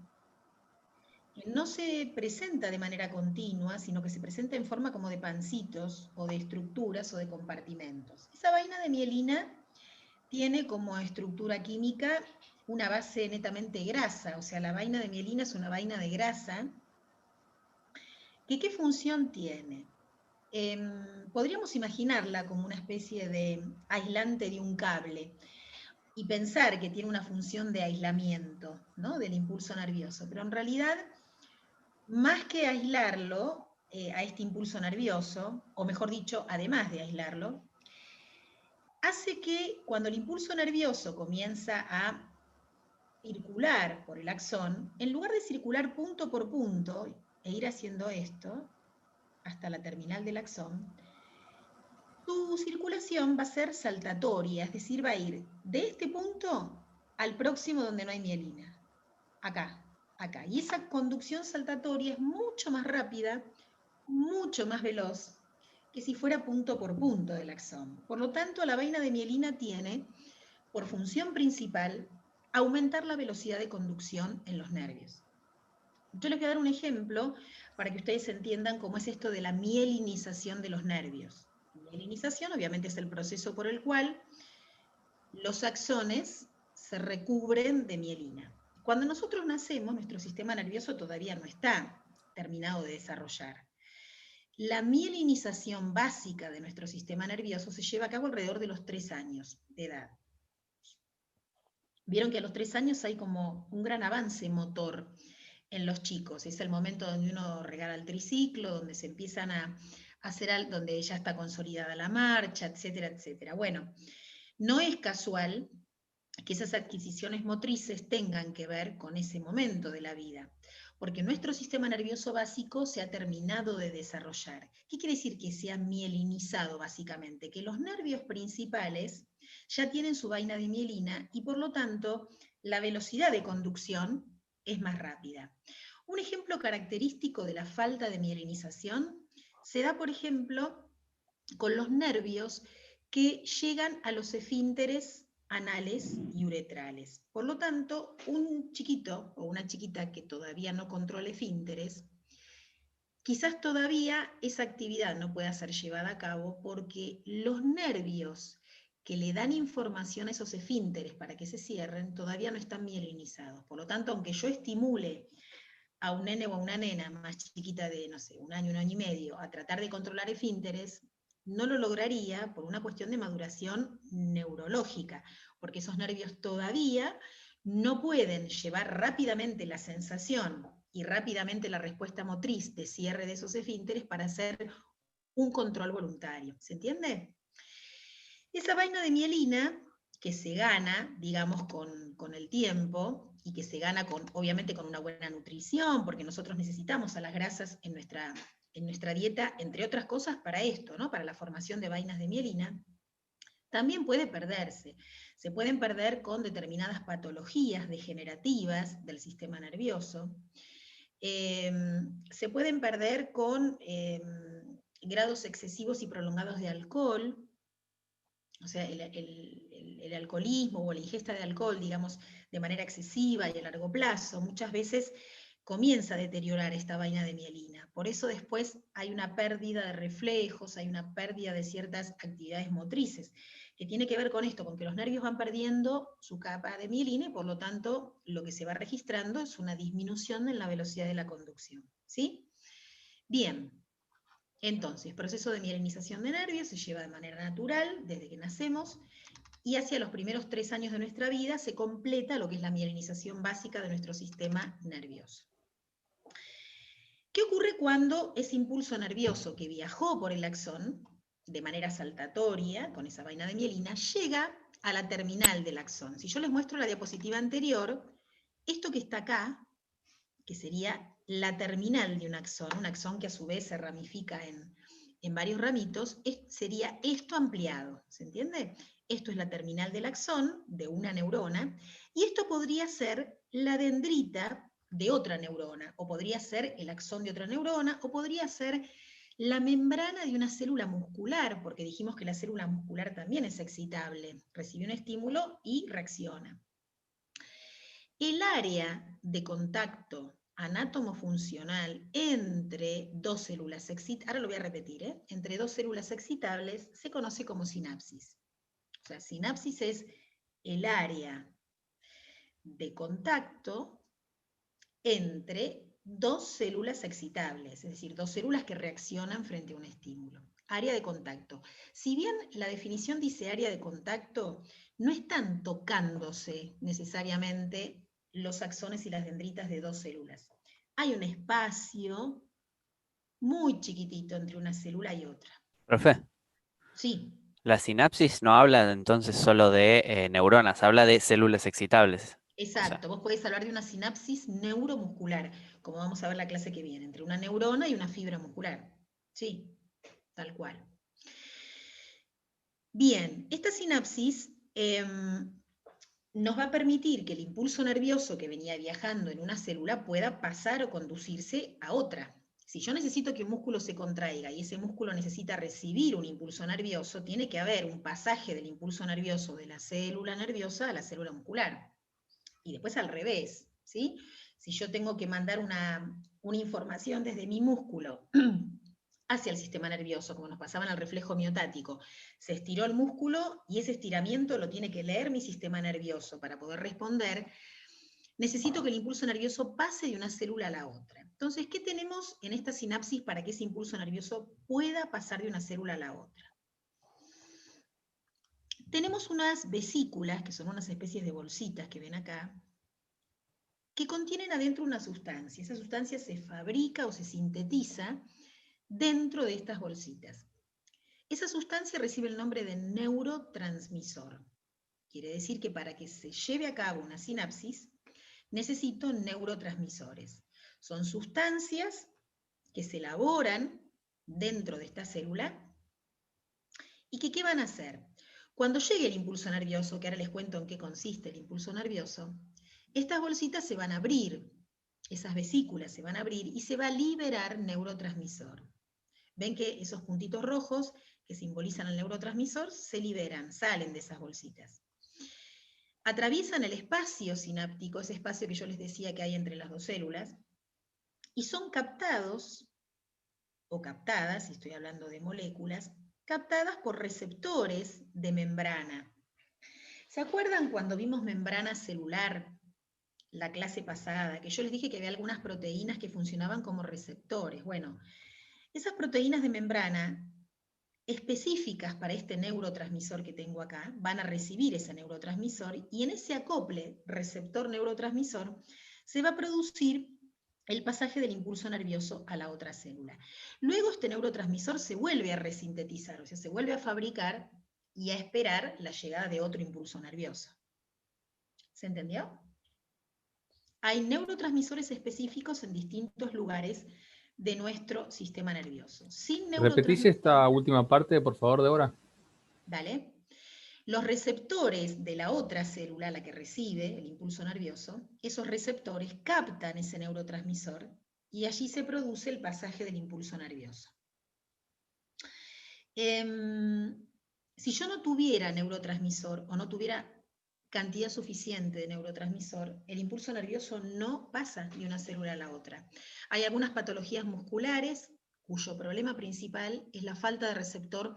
No se presenta de manera continua, sino que se presenta en forma como de pancitos, o de estructuras, o de compartimentos. Esa vaina de mielina tiene como estructura química una base netamente grasa, o sea, la vaina de mielina es una vaina de grasa. ¿Qué función tiene? Podríamos imaginarla como una especie de aislante de un cable, y pensar que tiene una función de aislamiento, ¿no?, del impulso nervioso, pero en realidad, más que aislarlo a este impulso nervioso, o mejor dicho, además de aislarlo, hace que cuando el impulso nervioso comienza a circular por el axón, en lugar de circular punto por punto e ir haciendo esto hasta la terminal del axón, su circulación va a ser saltatoria, es decir, va a ir de este punto al próximo donde no hay mielina, acá, acá. Y esa conducción saltatoria es mucho más rápida, mucho más veloz, que si fuera punto por punto del axón. Por lo tanto, la vaina de mielina tiene, por función principal, aumentar la velocidad de conducción en los nervios. Yo les voy a dar un ejemplo para que ustedes entiendan cómo es esto de la mielinización de los nervios. Mielinización, obviamente, es el proceso por el cual los axones se recubren de mielina. Cuando nosotros nacemos, nuestro sistema nervioso todavía no está terminado de desarrollar. La mielinización básica de nuestro sistema nervioso se lleva a cabo alrededor de los 3 años de edad. Vieron que a los 3 años hay como un gran avance motor en los chicos. Es el momento donde uno regala el triciclo, donde se empiezan a hacer algo, donde ya está consolidada la marcha, etcétera, etcétera. Bueno, no es casual que esas adquisiciones motrices tengan que ver con ese momento de la vida, porque nuestro sistema nervioso básico se ha terminado de desarrollar. ¿Qué quiere decir que se ha mielinizado básicamente? Que los nervios principales ya tienen su vaina de mielina y por lo tanto la velocidad de conducción es más rápida. Un ejemplo característico de la falta de mielinización se da, por ejemplo, con los nervios que llegan a los esfínteres anales y uretrales. Por lo tanto, un chiquito o una chiquita que todavía no controle esfínteres, quizás todavía esa actividad no pueda ser llevada a cabo porque los nervios que le dan información a esos esfínteres para que se cierren todavía no están mielinizados. Por lo tanto, aunque yo estimule a un nene o a una nena más chiquita de, no sé, un año y medio, a tratar de controlar esfínteres, no lo lograría por una cuestión de maduración neurológica, porque esos nervios todavía no pueden llevar rápidamente la sensación y rápidamente la respuesta motriz de cierre de esos esfínteres para hacer un control voluntario. ¿Se entiende? Esa vaina de mielina, que se gana, digamos, con el tiempo, y que se gana obviamente con una buena nutrición, porque nosotros necesitamos a las grasas en nuestra dieta, entre otras cosas, para esto, ¿no? Para la formación de vainas de mielina, también puede perderse. Se pueden perder con determinadas patologías degenerativas del sistema nervioso. Se pueden perder con grados excesivos y prolongados de alcohol, o sea, el alcoholismo o la ingesta de alcohol, digamos, de manera excesiva y a largo plazo, muchas veces comienza a deteriorar esta vaina de mielina. Por eso después hay una pérdida de reflejos, hay una pérdida de ciertas actividades motrices, que tiene que ver con esto, con que los nervios van perdiendo su capa de mielina y por lo tanto lo que se va registrando es una disminución en la velocidad de la conducción. ¿Sí? Bien. Entonces, proceso de mielinización de nervios se lleva de manera natural desde que nacemos y hacia los primeros 3 años de nuestra vida se completa lo que es la mielinización básica de nuestro sistema nervioso. ¿Qué ocurre cuando ese impulso nervioso que viajó por el axón de manera saltatoria, con esa vaina de mielina, llega a la terminal del axón? Si yo les muestro la diapositiva anterior, esto que está acá, que sería la terminal de un axón que a su vez se ramifica en varios ramitos, sería esto ampliado, ¿se entiende? Esto es la terminal del axón de una neurona, y esto podría ser la dendrita de otra neurona, o podría ser el axón de otra neurona, o podría ser la membrana de una célula muscular, porque dijimos que la célula muscular también es excitable, recibe un estímulo y reacciona. El área de contacto anátomo-funcional entre dos células excitables, ahora lo voy a repetir, entre dos células excitables se conoce como sinapsis. O sea, sinapsis es el área de contacto entre dos células excitables, es decir, dos células que reaccionan frente a un estímulo. Área de contacto. Si bien la definición dice área de contacto, no están tocándose necesariamente los axones y las dendritas de dos células. Hay un espacio muy chiquitito entre una célula y otra. Profe, Sí. la sinapsis no habla entonces solo de neuronas, habla de células excitables. Exacto, vos podés hablar de una sinapsis neuromuscular, como vamos a ver la clase que viene, entre una neurona y una fibra muscular. Sí, tal cual. Bien, esta sinapsis nos va a permitir que el impulso nervioso que venía viajando en una célula pueda pasar o conducirse a otra. Si yo necesito que un músculo se contraiga y ese músculo necesita recibir un impulso nervioso, tiene que haber un pasaje del impulso nervioso de la célula nerviosa a la célula muscular. Y después al revés, ¿sí? Si yo tengo que mandar una información desde mi músculo hacia el sistema nervioso, como nos pasaba en el reflejo miotático, se estiró el músculo y ese estiramiento lo tiene que leer mi sistema nervioso para poder responder, necesito que el impulso nervioso pase de una célula a la otra. Entonces, ¿qué tenemos en esta sinapsis para que ese impulso nervioso pueda pasar de una célula a la otra? Tenemos unas vesículas, que son unas especies de bolsitas que ven acá, que contienen adentro una sustancia. Esa sustancia se fabrica o se sintetiza dentro de estas bolsitas. Esa sustancia recibe el nombre de neurotransmisor. Quiere decir que para que se lleve a cabo una sinapsis, necesito neurotransmisores. Son sustancias que se elaboran dentro de esta célula y que ¿qué van a hacer? Cuando llegue el impulso nervioso, que ahora les cuento en qué consiste el impulso nervioso, estas bolsitas se van a abrir, esas vesículas se van a abrir y se va a liberar neurotransmisor. Ven que esos puntitos rojos que simbolizan el neurotransmisor se liberan, salen de esas bolsitas. Atraviesan el espacio sináptico, ese espacio que yo les decía que hay entre las dos células, y son captados, o captadas, si estoy hablando de moléculas, captadas por receptores de membrana. ¿Se acuerdan cuando vimos membrana celular la clase pasada, que yo les dije que había algunas proteínas que funcionaban como receptores. Bueno, esas proteínas de membrana específicas para este neurotransmisor que tengo acá, van a recibir ese neurotransmisor y en ese acople receptor-neurotransmisor se va a producir el pasaje del impulso nervioso a la otra célula. Luego este neurotransmisor se vuelve a resintetizar, o sea, se vuelve a fabricar y a esperar la llegada de otro impulso nervioso. ¿Se entendió? Hay neurotransmisores específicos en distintos lugares de nuestro sistema nervioso. Sin ¿Repetís esta última parte, por favor, Débora? Dale. Los receptores de la otra célula, la que recibe el impulso nervioso, esos receptores captan ese neurotransmisor y allí se produce el pasaje del impulso nervioso. Si yo no tuviera neurotransmisor o no tuviera cantidad suficiente de neurotransmisor, el impulso nervioso no pasa de una célula a la otra. Hay algunas patologías musculares cuyo problema principal es la falta de receptor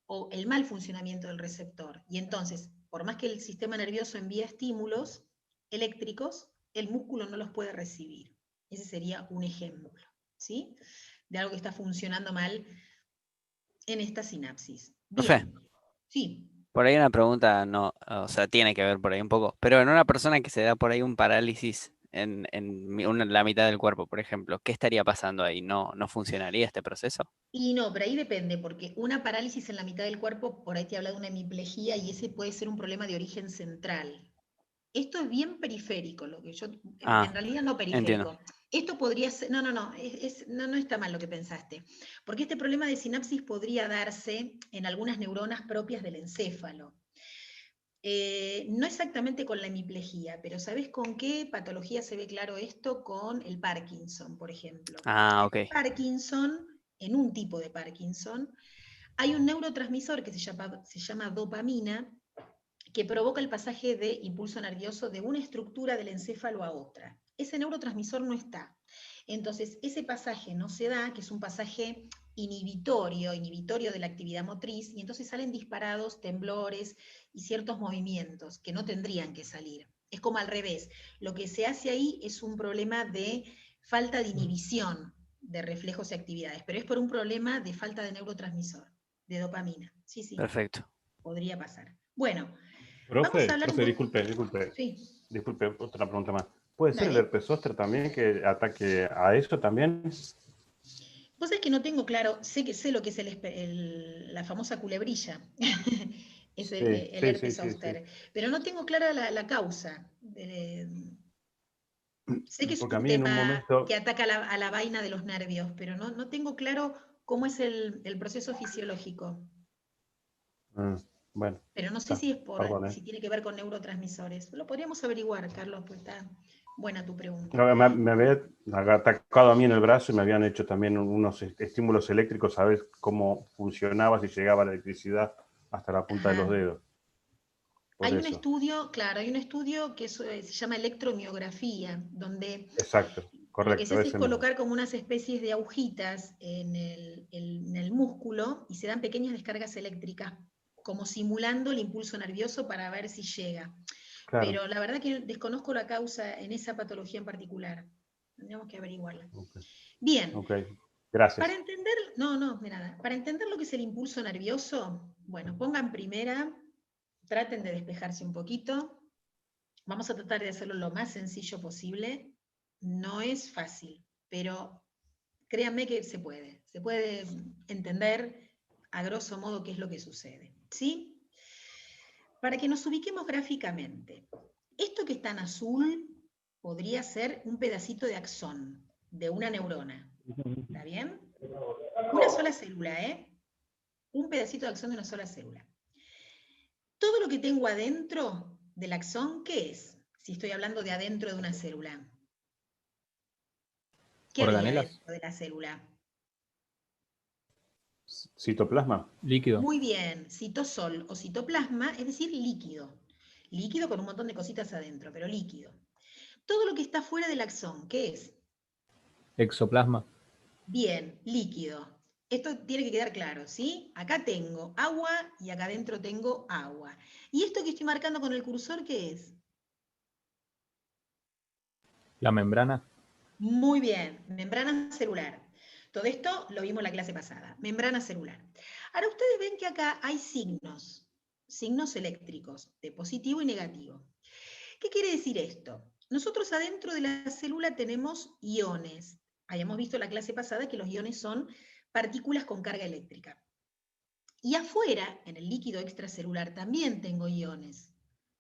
o el mal funcionamiento del receptor. Y entonces, por más que el sistema nervioso envía estímulos eléctricos, el músculo no los puede recibir. Ese sería un ejemplo, ¿sí? De algo que está funcionando mal en esta sinapsis. Profe, Bien. Sí. por ahí una pregunta, no, o sea, tiene que ver por ahí un poco, pero en una persona que se da por ahí un parálisis en la mitad del cuerpo, por ejemplo, ¿qué estaría pasando ahí? ¿No funcionaría este proceso? Y no, pero ahí depende, porque una parálisis en la mitad del cuerpo, por ahí te habla de una hemiplegia y ese puede ser un problema de origen central. Esto es bien periférico, lo que yo, en realidad no periférico. Entiendo. Esto podría ser, no está mal lo que pensaste, porque este problema de sinapsis podría darse en algunas neuronas propias del encéfalo. No exactamente con la hemiplegia, pero ¿sabés con qué patología se ve claro esto? Con el Parkinson, por ejemplo. Ok. Parkinson, en un tipo de Parkinson, hay un neurotransmisor que se llama dopamina, que provoca el pasaje de impulso nervioso de una estructura del encéfalo a otra. Ese neurotransmisor no está. Entonces, ese pasaje no se da, que es un pasaje inhibitorio de la actividad motriz, y entonces salen disparados temblores y ciertos movimientos que no tendrían que salir. Es como al revés. Lo que se hace ahí es un problema de falta de inhibición de reflejos y actividades, pero es por un problema de falta de neurotransmisor, de dopamina. Sí, sí. Perfecto. Podría pasar. Bueno, Profe, vamos a hablar disculpe. Sí. Disculpe, otra pregunta más. ¿Puede ser el Dale. herpes zóster también que ataque a eso también? Vos sabés que no tengo claro, sé lo que es la famosa culebrilla, es el herpes zóster, pero no tengo clara la causa. Sé que es Porque a un mí en un tema momento... que ataca a la vaina de los nervios, pero no tengo claro cómo es el proceso fisiológico. Bueno. Pero no sé si es Perdón, si tiene que ver con neurotransmisores. Lo podríamos averiguar, Carlos, pues está buena tu pregunta. No, me había atacado a mí en el brazo y me habían hecho también unos estímulos eléctricos a ver cómo funcionaba, si llegaba la electricidad hasta la punta de los dedos. Hay un estudio, claro, hay un estudio que se llama electromiografía, donde Exacto, correcto. lo que se hace es colocar como unas especies de agujitas en el músculo y se dan pequeñas descargas eléctricas, como simulando el impulso nervioso para ver si llega. Claro. Pero la verdad que desconozco la causa en esa patología en particular. Tendríamos que averiguarla. Okay. Bien. Okay. Gracias. Para entender, de nada. Para entender lo que es el impulso nervioso, bueno, pongan primera, traten de despejarse un poquito. Vamos a tratar de hacerlo lo más sencillo posible. No es fácil, pero créanme que se puede. Se puede entender a grosso modo qué es lo que sucede. ¿Sí? Para que nos ubiquemos gráficamente, esto que está en azul podría ser un pedacito de axón, de una neurona. ¿Está bien? Una sola célula, ¿eh? Un pedacito de axón de una sola célula. Todo lo que tengo adentro del axón, ¿qué es? Si estoy hablando de adentro de una célula. ¿Qué hay adentro de la célula? Citoplasma. Líquido. Muy bien, citosol o citoplasma, es decir, líquido. Líquido con un montón de cositas adentro, pero líquido. Todo lo que está fuera del axón, ¿qué es? Exoplasma. Bien, líquido. Esto tiene que quedar claro, ¿sí? Acá tengo agua y acá adentro tengo agua. ¿Y esto que estoy marcando con el cursor qué es? La membrana. Muy bien, membrana celular. Todo esto lo vimos en la clase pasada, membrana celular. Ahora ustedes ven que acá hay signos eléctricos, de positivo y negativo. ¿Qué quiere decir esto? Nosotros adentro de la célula tenemos iones. Habíamos visto en la clase pasada que los iones son partículas con carga eléctrica. Y afuera, en el líquido extracelular, también tengo iones,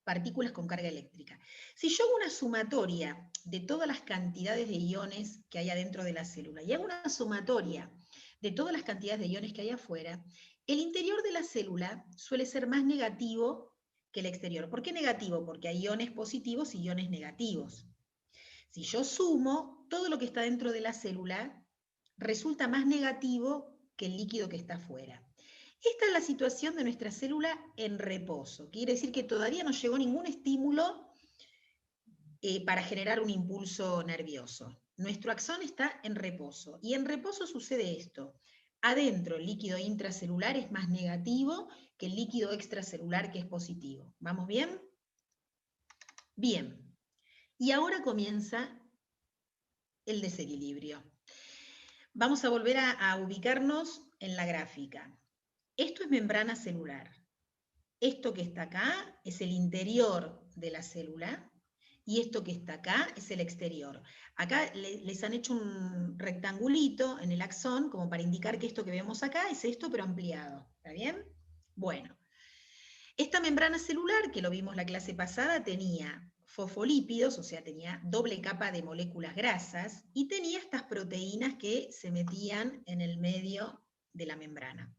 partículas con carga eléctrica. Si yo hago una sumatoria de todas las cantidades de iones que hay adentro de la célula y hago una sumatoria de todas las cantidades de iones que hay afuera, el interior de la célula suele ser más negativo que el exterior. ¿Por qué negativo? Porque hay iones positivos y iones negativos. Si yo sumo, todo lo que está dentro de la célula resulta más negativo que el líquido que está afuera. Esta es la situación de nuestra célula en reposo. Quiere decir que todavía no llegó ningún estímulo para generar un impulso nervioso. Nuestro axón está en reposo. Y en reposo sucede esto. Adentro el líquido intracelular es más negativo que el líquido extracelular que es positivo. ¿Vamos bien? Bien. Y ahora comienza el desequilibrio. Vamos a volver a ubicarnos en la gráfica. Esto es membrana celular. Esto que está acá es el interior de la célula y esto que está acá es el exterior. Acá les han hecho un rectangulito en el axón como para indicar que esto que vemos acá es esto pero ampliado. ¿Está bien? Bueno. Esta membrana celular, que lo vimos la clase pasada, tenía fosfolípidos, o sea, tenía doble capa de moléculas grasas, y tenía estas proteínas que se metían en el medio de la membrana.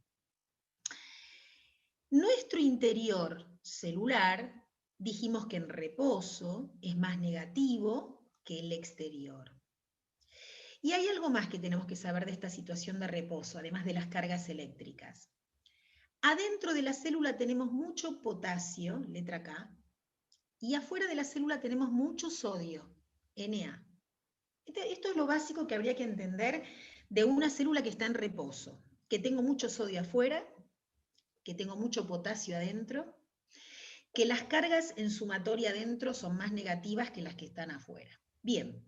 Nuestro interior celular, dijimos que en reposo es más negativo que el exterior. Y hay algo más que tenemos que saber de esta situación de reposo, además de las cargas eléctricas. Adentro de la célula tenemos mucho potasio, letra K, y afuera de la célula tenemos mucho sodio, Na. Esto es lo básico que habría que entender de una célula que está en reposo, que tengo mucho sodio afuera, que tengo mucho potasio adentro, que las cargas en sumatoria adentro son más negativas que las que están afuera. Bien.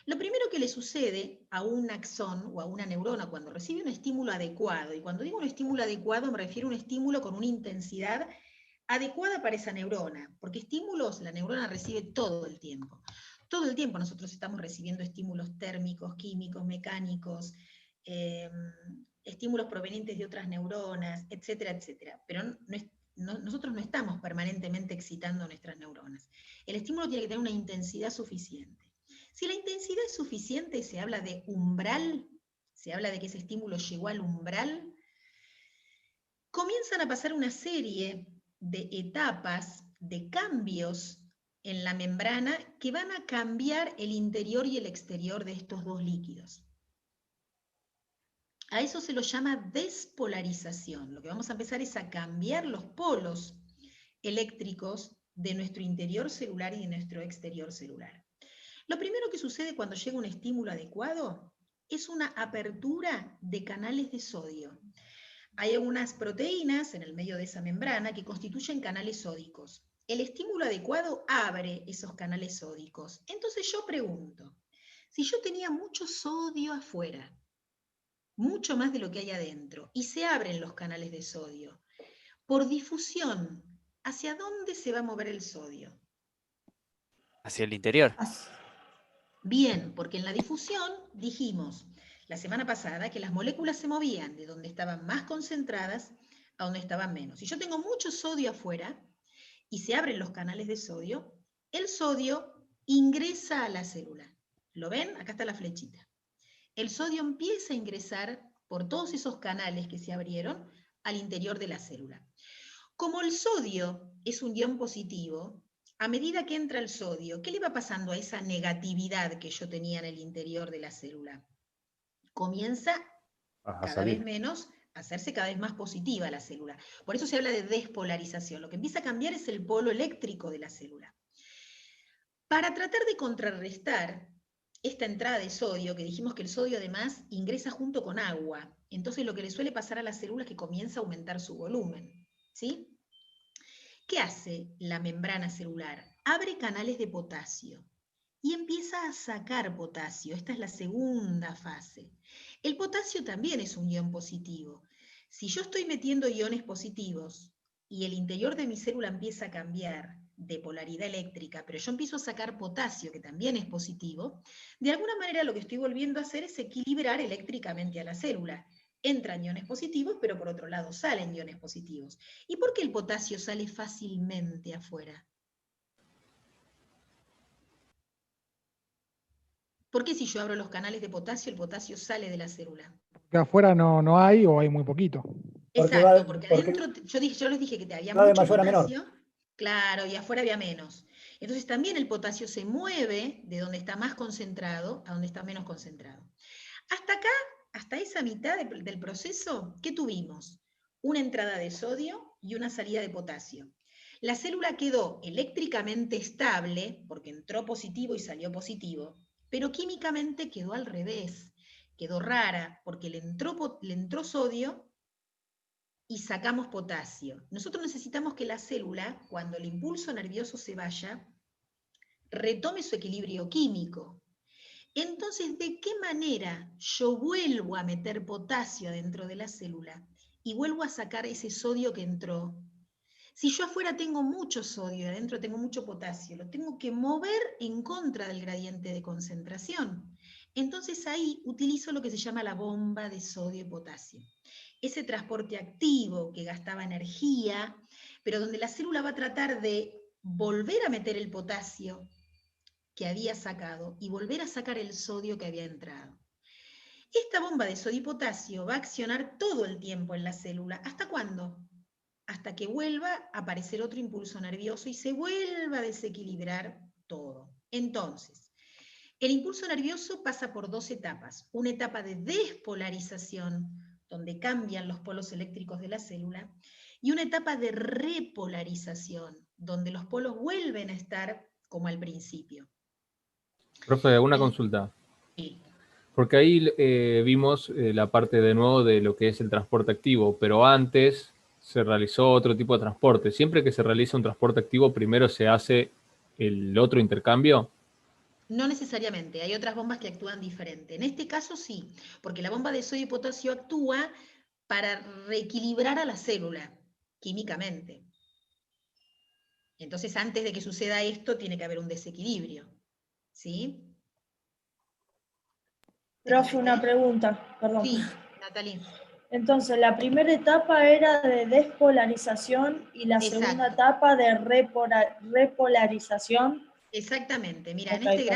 Lo primero que le sucede a un axón o a una neurona cuando recibe un estímulo adecuado, y cuando digo un estímulo adecuado me refiero a un estímulo con una intensidad adecuada para esa neurona, porque estímulos la neurona recibe todo el tiempo. Todo el tiempo nosotros estamos recibiendo estímulos térmicos, químicos, mecánicos, estímulos provenientes de otras neuronas, etcétera, etcétera. Pero nosotros no estamos permanentemente excitando nuestras neuronas. El estímulo tiene que tener una intensidad suficiente. Si la intensidad es suficiente, se habla de umbral, se habla de que ese estímulo llegó al umbral, comienzan a pasar una serie de etapas, de cambios en la membrana que van a cambiar el interior y el exterior de estos dos líquidos. A eso se lo llama despolarización. Lo que vamos a empezar es a cambiar los polos eléctricos de nuestro interior celular y de nuestro exterior celular. Lo primero que sucede cuando llega un estímulo adecuado es una apertura de canales de sodio. Hay algunas proteínas en el medio de esa membrana que constituyen canales sódicos. El estímulo adecuado abre esos canales sódicos. Entonces yo pregunto, si yo tenía mucho sodio afuera, mucho más de lo que hay adentro, y se abren los canales de sodio, por difusión, ¿hacia dónde se va a mover el sodio? Hacia el interior. Bien, porque en la difusión dijimos la semana pasada que las moléculas se movían de donde estaban más concentradas a donde estaban menos. Si yo tengo mucho sodio afuera y se abren los canales de sodio, el sodio ingresa a la célula. ¿Lo ven? Acá está la flechita. El sodio empieza a ingresar por todos esos canales que se abrieron al interior de la célula. Como el sodio es un ion positivo, a medida que entra el sodio, ¿qué le va pasando a esa negatividad que yo tenía en el interior de la célula? Comienza cada vez menos a hacerse cada vez más positiva la célula. Por eso se habla de despolarización. Lo que empieza a cambiar es el polo eléctrico de la célula. Para tratar de contrarrestar esta entrada de sodio, que dijimos que el sodio además ingresa junto con agua, entonces lo que le suele pasar a la célula es que comienza a aumentar su volumen, ¿sí? ¿Qué hace la membrana celular? Abre canales de potasio. y empieza a sacar potasio. Esta es la segunda fase. El potasio también es un ion positivo. Si yo estoy metiendo iones positivos y el interior de mi célula empieza a cambiar de polaridad eléctrica, pero yo empiezo a sacar potasio, que también es positivo, de alguna manera lo que estoy volviendo a hacer es equilibrar eléctricamente a la célula. Entran iones positivos, pero por otro lado salen iones positivos. ¿Y por qué el potasio sale fácilmente afuera? ¿Por qué si yo abro los canales de potasio, el potasio sale de la célula? Que afuera no hay o hay muy poquito. Exacto, porque adentro, yo les dije que había va de mucho mayor a menor. potasio, claro, y afuera había menos. Entonces también el potasio se mueve de donde está más concentrado a donde está menos concentrado. Hasta acá, hasta esa mitad del proceso, ¿qué tuvimos? Una entrada de sodio y una salida de potasio. La célula quedó eléctricamente estable, porque entró positivo y salió positivo, pero químicamente quedó al revés. Quedó rara, porque le entró sodio y sacamos potasio. Nosotros necesitamos que la célula, cuando el impulso nervioso se vaya, retome su equilibrio químico. Entonces, ¿de qué manera yo vuelvo a meter potasio dentro de la célula y vuelvo a sacar ese sodio que entró? Si yo afuera tengo mucho sodio y adentro tengo mucho potasio, lo tengo que mover en contra del gradiente de concentración. Entonces ahí utilizo lo que se llama la bomba de sodio y potasio. Ese transporte activo que gastaba energía, pero donde la célula va a tratar de volver a meter el potasio que había sacado y volver a sacar el sodio que había entrado. Esta bomba de sodio y potasio va a accionar todo el tiempo en la célula. ¿Hasta cuándo? Hasta que vuelva a aparecer otro impulso nervioso y se vuelva a desequilibrar todo. Entonces, el impulso nervioso pasa por dos etapas. Una etapa de despolarización, donde cambian los polos eléctricos de la célula, y una etapa de repolarización, donde los polos vuelven a estar como al principio. Profe, una consulta. Sí. Porque ahí vimos la parte de nuevo de lo que es el transporte activo, pero antes se realizó otro tipo de transporte. Siempre que se realiza un transporte activo, primero se hace el otro intercambio. No necesariamente, hay otras bombas que actúan diferente. En este caso sí, porque la bomba de sodio y potasio actúa para reequilibrar a la célula químicamente. Entonces, antes de que suceda esto, tiene que haber un desequilibrio. ¿Sí? Profe, una pregunta, perdón. Sí, Natalie. Entonces, la primera etapa era de despolarización y la segunda etapa de repolarización. Exactamente. Mira, Okay,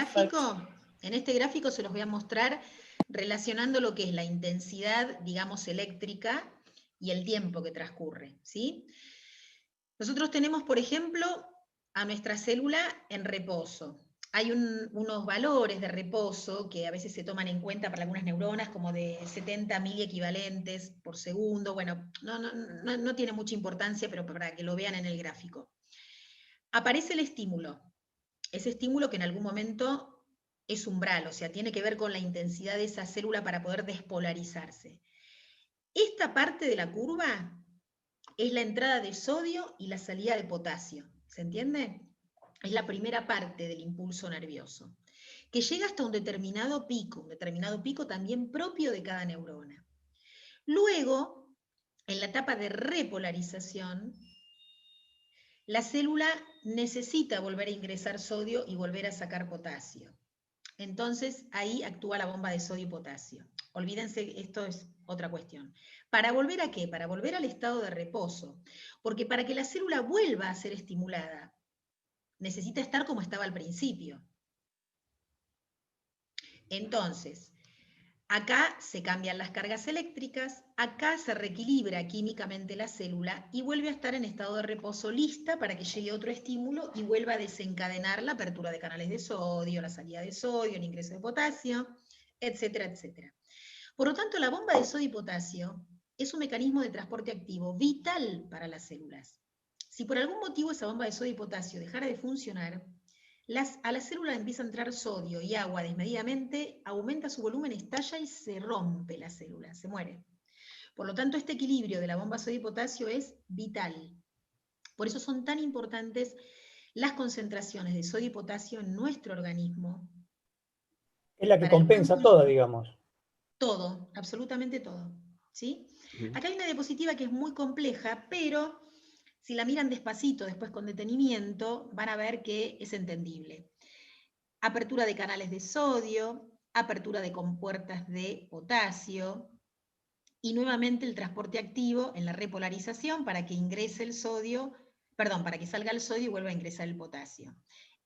en este gráfico se los voy a mostrar relacionando lo que es la intensidad, digamos, eléctrica y el tiempo que transcurre, ¿sí? Nosotros tenemos, por ejemplo, a nuestra célula en reposo. Hay unos valores de reposo que a veces se toman en cuenta para algunas neuronas, como de 70 miliequivalentes por segundo. Bueno, no tiene mucha importancia, pero para que lo vean en el gráfico. Aparece el estímulo. Ese estímulo que en algún momento es umbral, o sea, tiene que ver con la intensidad de esa célula para poder despolarizarse. Esta parte de la curva es la entrada de sodio y la salida de potasio. ¿Se entiende? Es la primera parte del impulso nervioso, que llega hasta un determinado pico también propio de cada neurona. Luego, en la etapa de repolarización, la célula necesita volver a ingresar sodio y volver a sacar potasio. Entonces, ahí actúa la bomba de sodio y potasio. Olvídense, esto es otra cuestión. ¿Para volver a qué? Para volver al estado de reposo. Porque para que la célula vuelva a ser estimulada, necesita estar como estaba al principio. Entonces, acá se cambian las cargas eléctricas, acá se reequilibra químicamente la célula y vuelve a estar en estado de reposo lista para que llegue otro estímulo y vuelva a desencadenar la apertura de canales de sodio, la salida de sodio, el ingreso de potasio, etcétera, etcétera. Por lo tanto, la bomba de sodio y potasio es un mecanismo de transporte activo vital para las células. Si por algún motivo esa bomba de sodio y potasio dejara de funcionar, a la célula empieza a entrar sodio y agua desmedidamente, aumenta su volumen, estalla y se rompe la célula, se muere. Por lo tanto, este equilibrio de la bomba sodio y potasio es vital. Por eso son tan importantes las concentraciones de sodio y potasio en nuestro organismo. Es la que Para el compensa grupo- todo, digamos. Todo, absolutamente todo. ¿Sí? Ujú. Acá hay una diapositiva que es muy compleja, pero si la miran despacito, después con detenimiento, van a ver que es entendible. Apertura de canales de sodio, apertura de compuertas de potasio, y nuevamente el transporte activo en la repolarización para que ingrese el sodio, perdón, para que salga el sodio y vuelva a ingresar el potasio.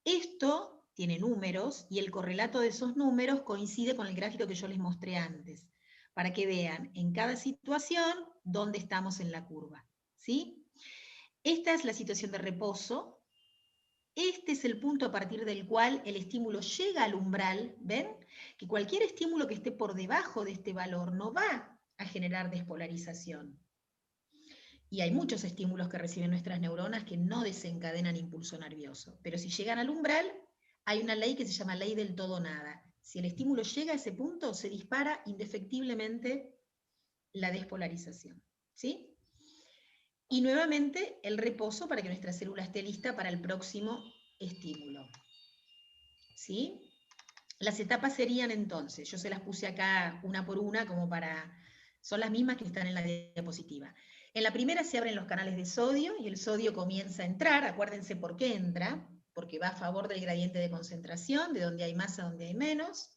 Esto tiene números y el correlato de esos números coincide con el gráfico que yo les mostré antes, para que vean en cada situación dónde estamos en la curva. ¿Sí? Esta es la situación de reposo. Este es el punto a partir del cual el estímulo llega al umbral. ¿Ven? Que cualquier estímulo que esté por debajo de este valor no va a generar despolarización. Y hay muchos estímulos que reciben nuestras neuronas que no desencadenan impulso nervioso. Pero si llegan al umbral, hay una ley que se llama ley del todo nada. Si el estímulo llega a ese punto, se dispara indefectiblemente la despolarización. ¿Sí? Y nuevamente el reposo para que nuestra célula esté lista para el próximo estímulo. ¿Sí? Las etapas serían entonces, yo se las puse acá una por una como para, son las mismas que están en la diapositiva. En la primera se abren los canales de sodio y el sodio comienza a entrar, acuérdense por qué entra, porque va a favor del gradiente de concentración, de donde hay más a donde hay menos.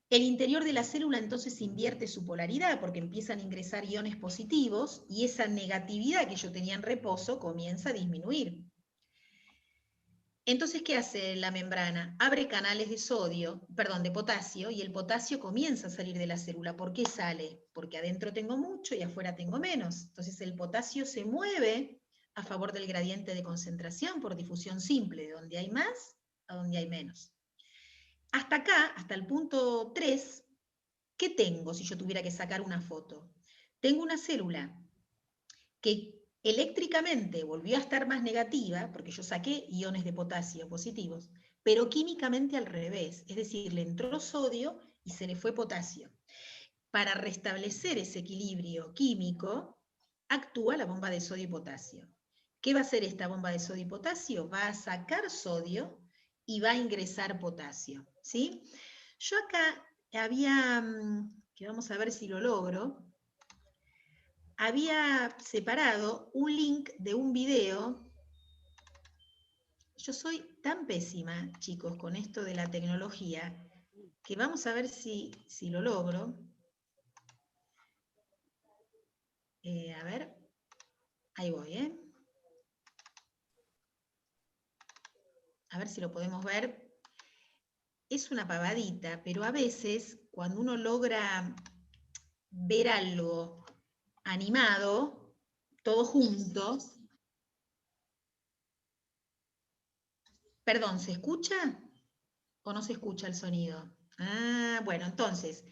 El interior de la célula entonces invierte su polaridad porque empiezan a ingresar iones positivos y esa negatividad que yo tenía en reposo comienza a disminuir. Entonces, ¿qué hace la membrana? Abre canales de sodio, perdón, de potasio, y el potasio comienza a salir de la célula. ¿Por qué sale? Porque adentro tengo mucho y afuera tengo menos. Entonces el potasio se mueve a favor del gradiente de concentración por difusión simple, de donde hay más a donde hay menos. Hasta acá, hasta el punto 3, ¿qué tengo si yo tuviera que sacar una foto? Tengo una célula que eléctricamente volvió a estar más negativa, porque yo saqué iones de potasio positivos, pero químicamente al revés, es decir, le entró sodio y se le fue potasio. Para restablecer ese equilibrio químico, actúa la bomba de sodio y potasio. ¿Qué va a hacer esta bomba de sodio y potasio? Va a sacar sodio y va a ingresar potasio. ¿Sí? Yo acá había, que vamos a ver si lo logro, había separado un link de un video. Yo soy tan pésima, chicos, con esto de la tecnología, que vamos a ver si lo logro. A ver, ahí voy, ¿eh? A ver si lo podemos ver. Es una pavadita, pero a veces, cuando uno logra ver algo animado, todo junto. Perdón, ¿se escucha o no se escucha el sonido? Ah, bueno, entonces,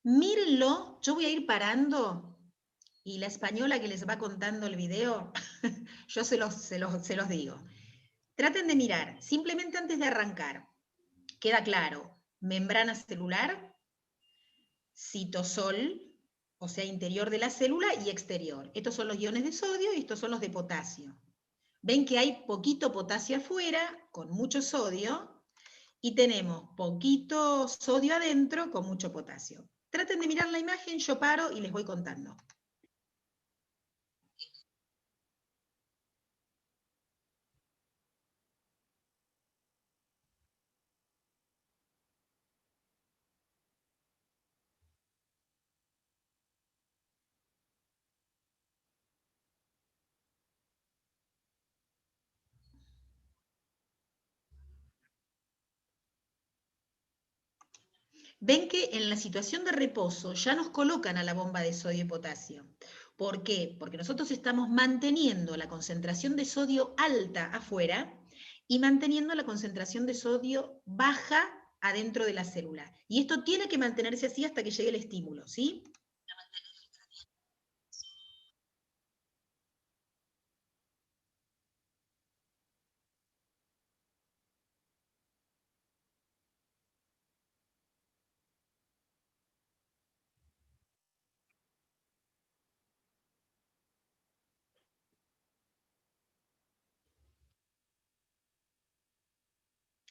mírenlo, yo voy a ir parando y la española que les va contando el video, yo se los digo. Traten de mirar, simplemente antes de arrancar, queda claro, membrana celular, citosol, o sea, interior de la célula y exterior. Estos son los iones de sodio y estos son los de potasio. Ven que hay poquito potasio afuera, con mucho sodio, y tenemos poquito sodio adentro, con mucho potasio. Traten de mirar la imagen, yo paro y les voy contando. Ven que en la situación de reposo ya nos colocan a la bomba de sodio y potasio. ¿Por qué? Porque nosotros estamos manteniendo la concentración de sodio alta afuera y manteniendo la concentración de sodio baja adentro de la célula. Y esto tiene que mantenerse así hasta que llegue el estímulo, ¿sí?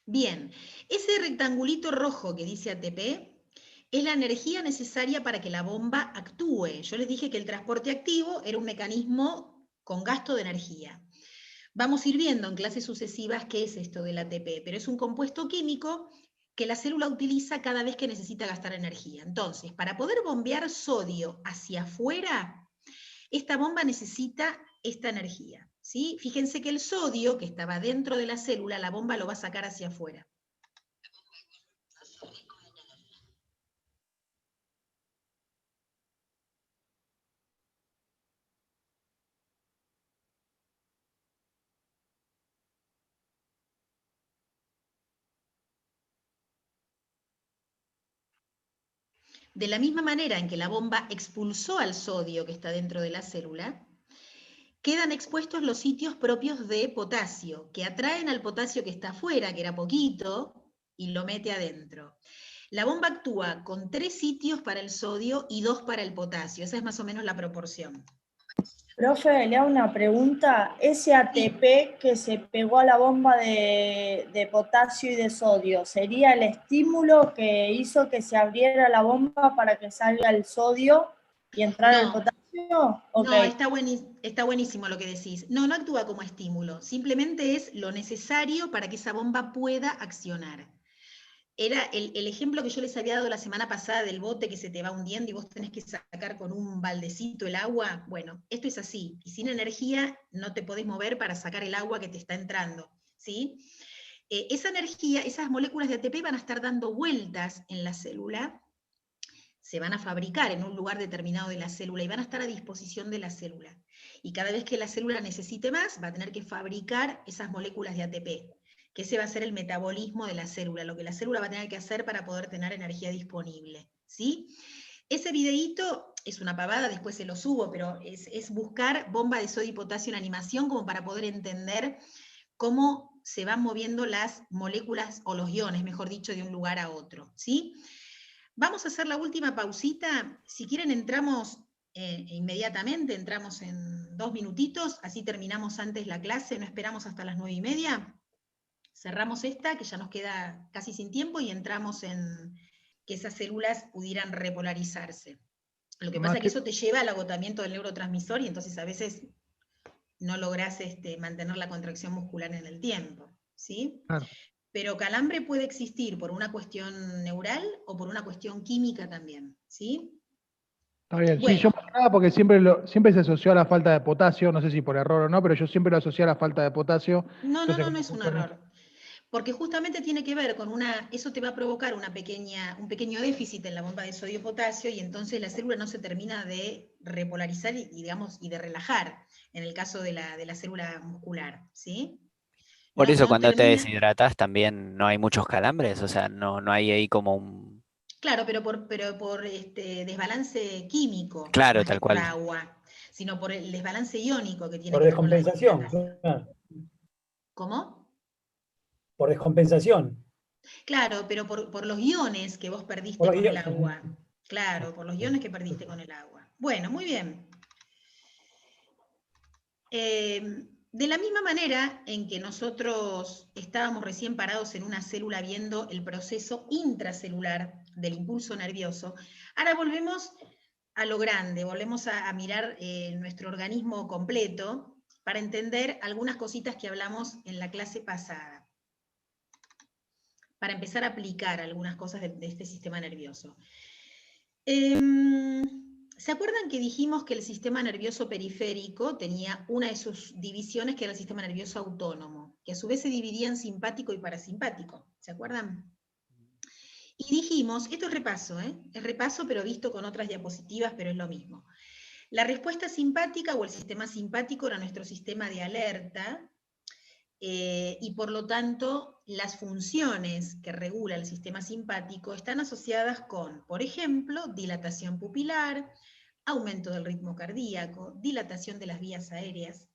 Bien, ese rectangulito rojo que dice ATP es la energía necesaria para que la bomba actúe. Yo les dije que el transporte activo era un mecanismo con gasto de energía. Vamos a ir viendo en clases sucesivas qué es esto del ATP, pero es un compuesto químico que la célula utiliza cada vez que necesita gastar energía. Entonces, para poder bombear sodio hacia afuera, esta bomba necesita esta energía, ¿sí? Fíjense que el sodio, que estaba dentro de la célula, la bomba lo va a sacar hacia afuera. De la misma manera en que la bomba expulsó al sodio que está dentro de la célula, quedan expuestos los sitios propios de potasio, que atraen al potasio que está afuera, que era poquito, y lo mete adentro. La bomba actúa con 3 sitios para el sodio y 2 para el potasio. Esa es más o menos la proporción. Profe, le hago una pregunta. Ese ATP que se pegó a la bomba de potasio y de sodio, ¿sería el estímulo que hizo que se abriera la bomba para que salga el sodio y entrara el potasio? Okay. No, está buenísimo lo que decís. No, no actúa como estímulo. Simplemente es lo necesario para que esa bomba pueda accionar. Era el ejemplo que yo les había dado la semana pasada del bote que se te va hundiendo y vos tenés que sacar con un baldecito el agua. Bueno, esto es así. Y sin energía no te podés mover para sacar el agua que te está entrando, ¿sí? Esa energía, esas moléculas de ATP van a estar dando vueltas en la célula, se van a fabricar en un lugar determinado de la célula y van a estar a disposición de la célula. Y cada vez que la célula necesite más, va a tener que fabricar esas moléculas de ATP, que ese va a ser el metabolismo de la célula, lo que la célula va a tener que hacer para poder tener energía disponible, ¿sí? Ese videíto es una pavada, después se lo subo, pero es buscar bomba de sodio y potasio en animación como para poder entender cómo se van moviendo las moléculas o los iones, mejor dicho, de un lugar a otro, ¿sí? Vamos a hacer la última pausita. Si quieren entramos inmediatamente, entramos en 2 minutitos, así terminamos antes la clase, no esperamos hasta las 9:30. Cerramos esta, que ya nos queda casi sin tiempo, y entramos en que esas células pudieran repolarizarse. Lo que pasa es que eso te lleva al agotamiento del neurotransmisor y entonces a veces no lográs mantener la contracción muscular en el tiempo, ¿sí? Claro. Pero calambre puede existir por una cuestión neural o por una cuestión química también, ¿sí? Está bien, Bueno. sí, yo más que nada porque siempre se asoció a la falta de potasio, no sé si por error o no, pero yo siempre lo asocié a la falta de potasio. No, Entonces, no es un error. Porque justamente tiene que ver con eso te va a provocar un pequeño déficit en la bomba de sodio-potasio y entonces la célula no se termina de repolarizar y de relajar, en el caso de la célula muscular, ¿sí? Por eso cuando te termina. deshidratas también no hay muchos calambres, o sea, no hay ahí como un... Claro, pero por desbalance químico, Claro, más tal que por cual. agua, sino por el desbalance iónico que tiene Por que ver con la descompensación. deshidratación. Claro. ¿Cómo? Por descompensación. Claro, pero por los iones que vos perdiste Por los con el iones. agua. Claro, por los iones que perdiste con el agua. Bueno, muy bien. De la misma manera en que nosotros estábamos recién parados en una célula viendo el proceso intracelular del impulso nervioso, ahora volvemos a lo grande, volvemos a mirar nuestro organismo completo para entender algunas cositas que hablamos en la clase pasada, para empezar a aplicar algunas cosas de este sistema nervioso. ¿Se acuerdan que dijimos que el sistema nervioso periférico tenía una de sus divisiones que era el sistema nervioso autónomo, que a su vez se dividía en simpático y parasimpático? ¿Se acuerdan? Y dijimos, esto es repaso, es repaso pero visto con otras diapositivas, pero es lo mismo. La respuesta simpática o el sistema simpático era nuestro sistema de alerta, y por lo tanto las funciones que regula el sistema simpático están asociadas con, por ejemplo, dilatación pupilar, aumento del ritmo cardíaco, dilatación de las vías aéreas,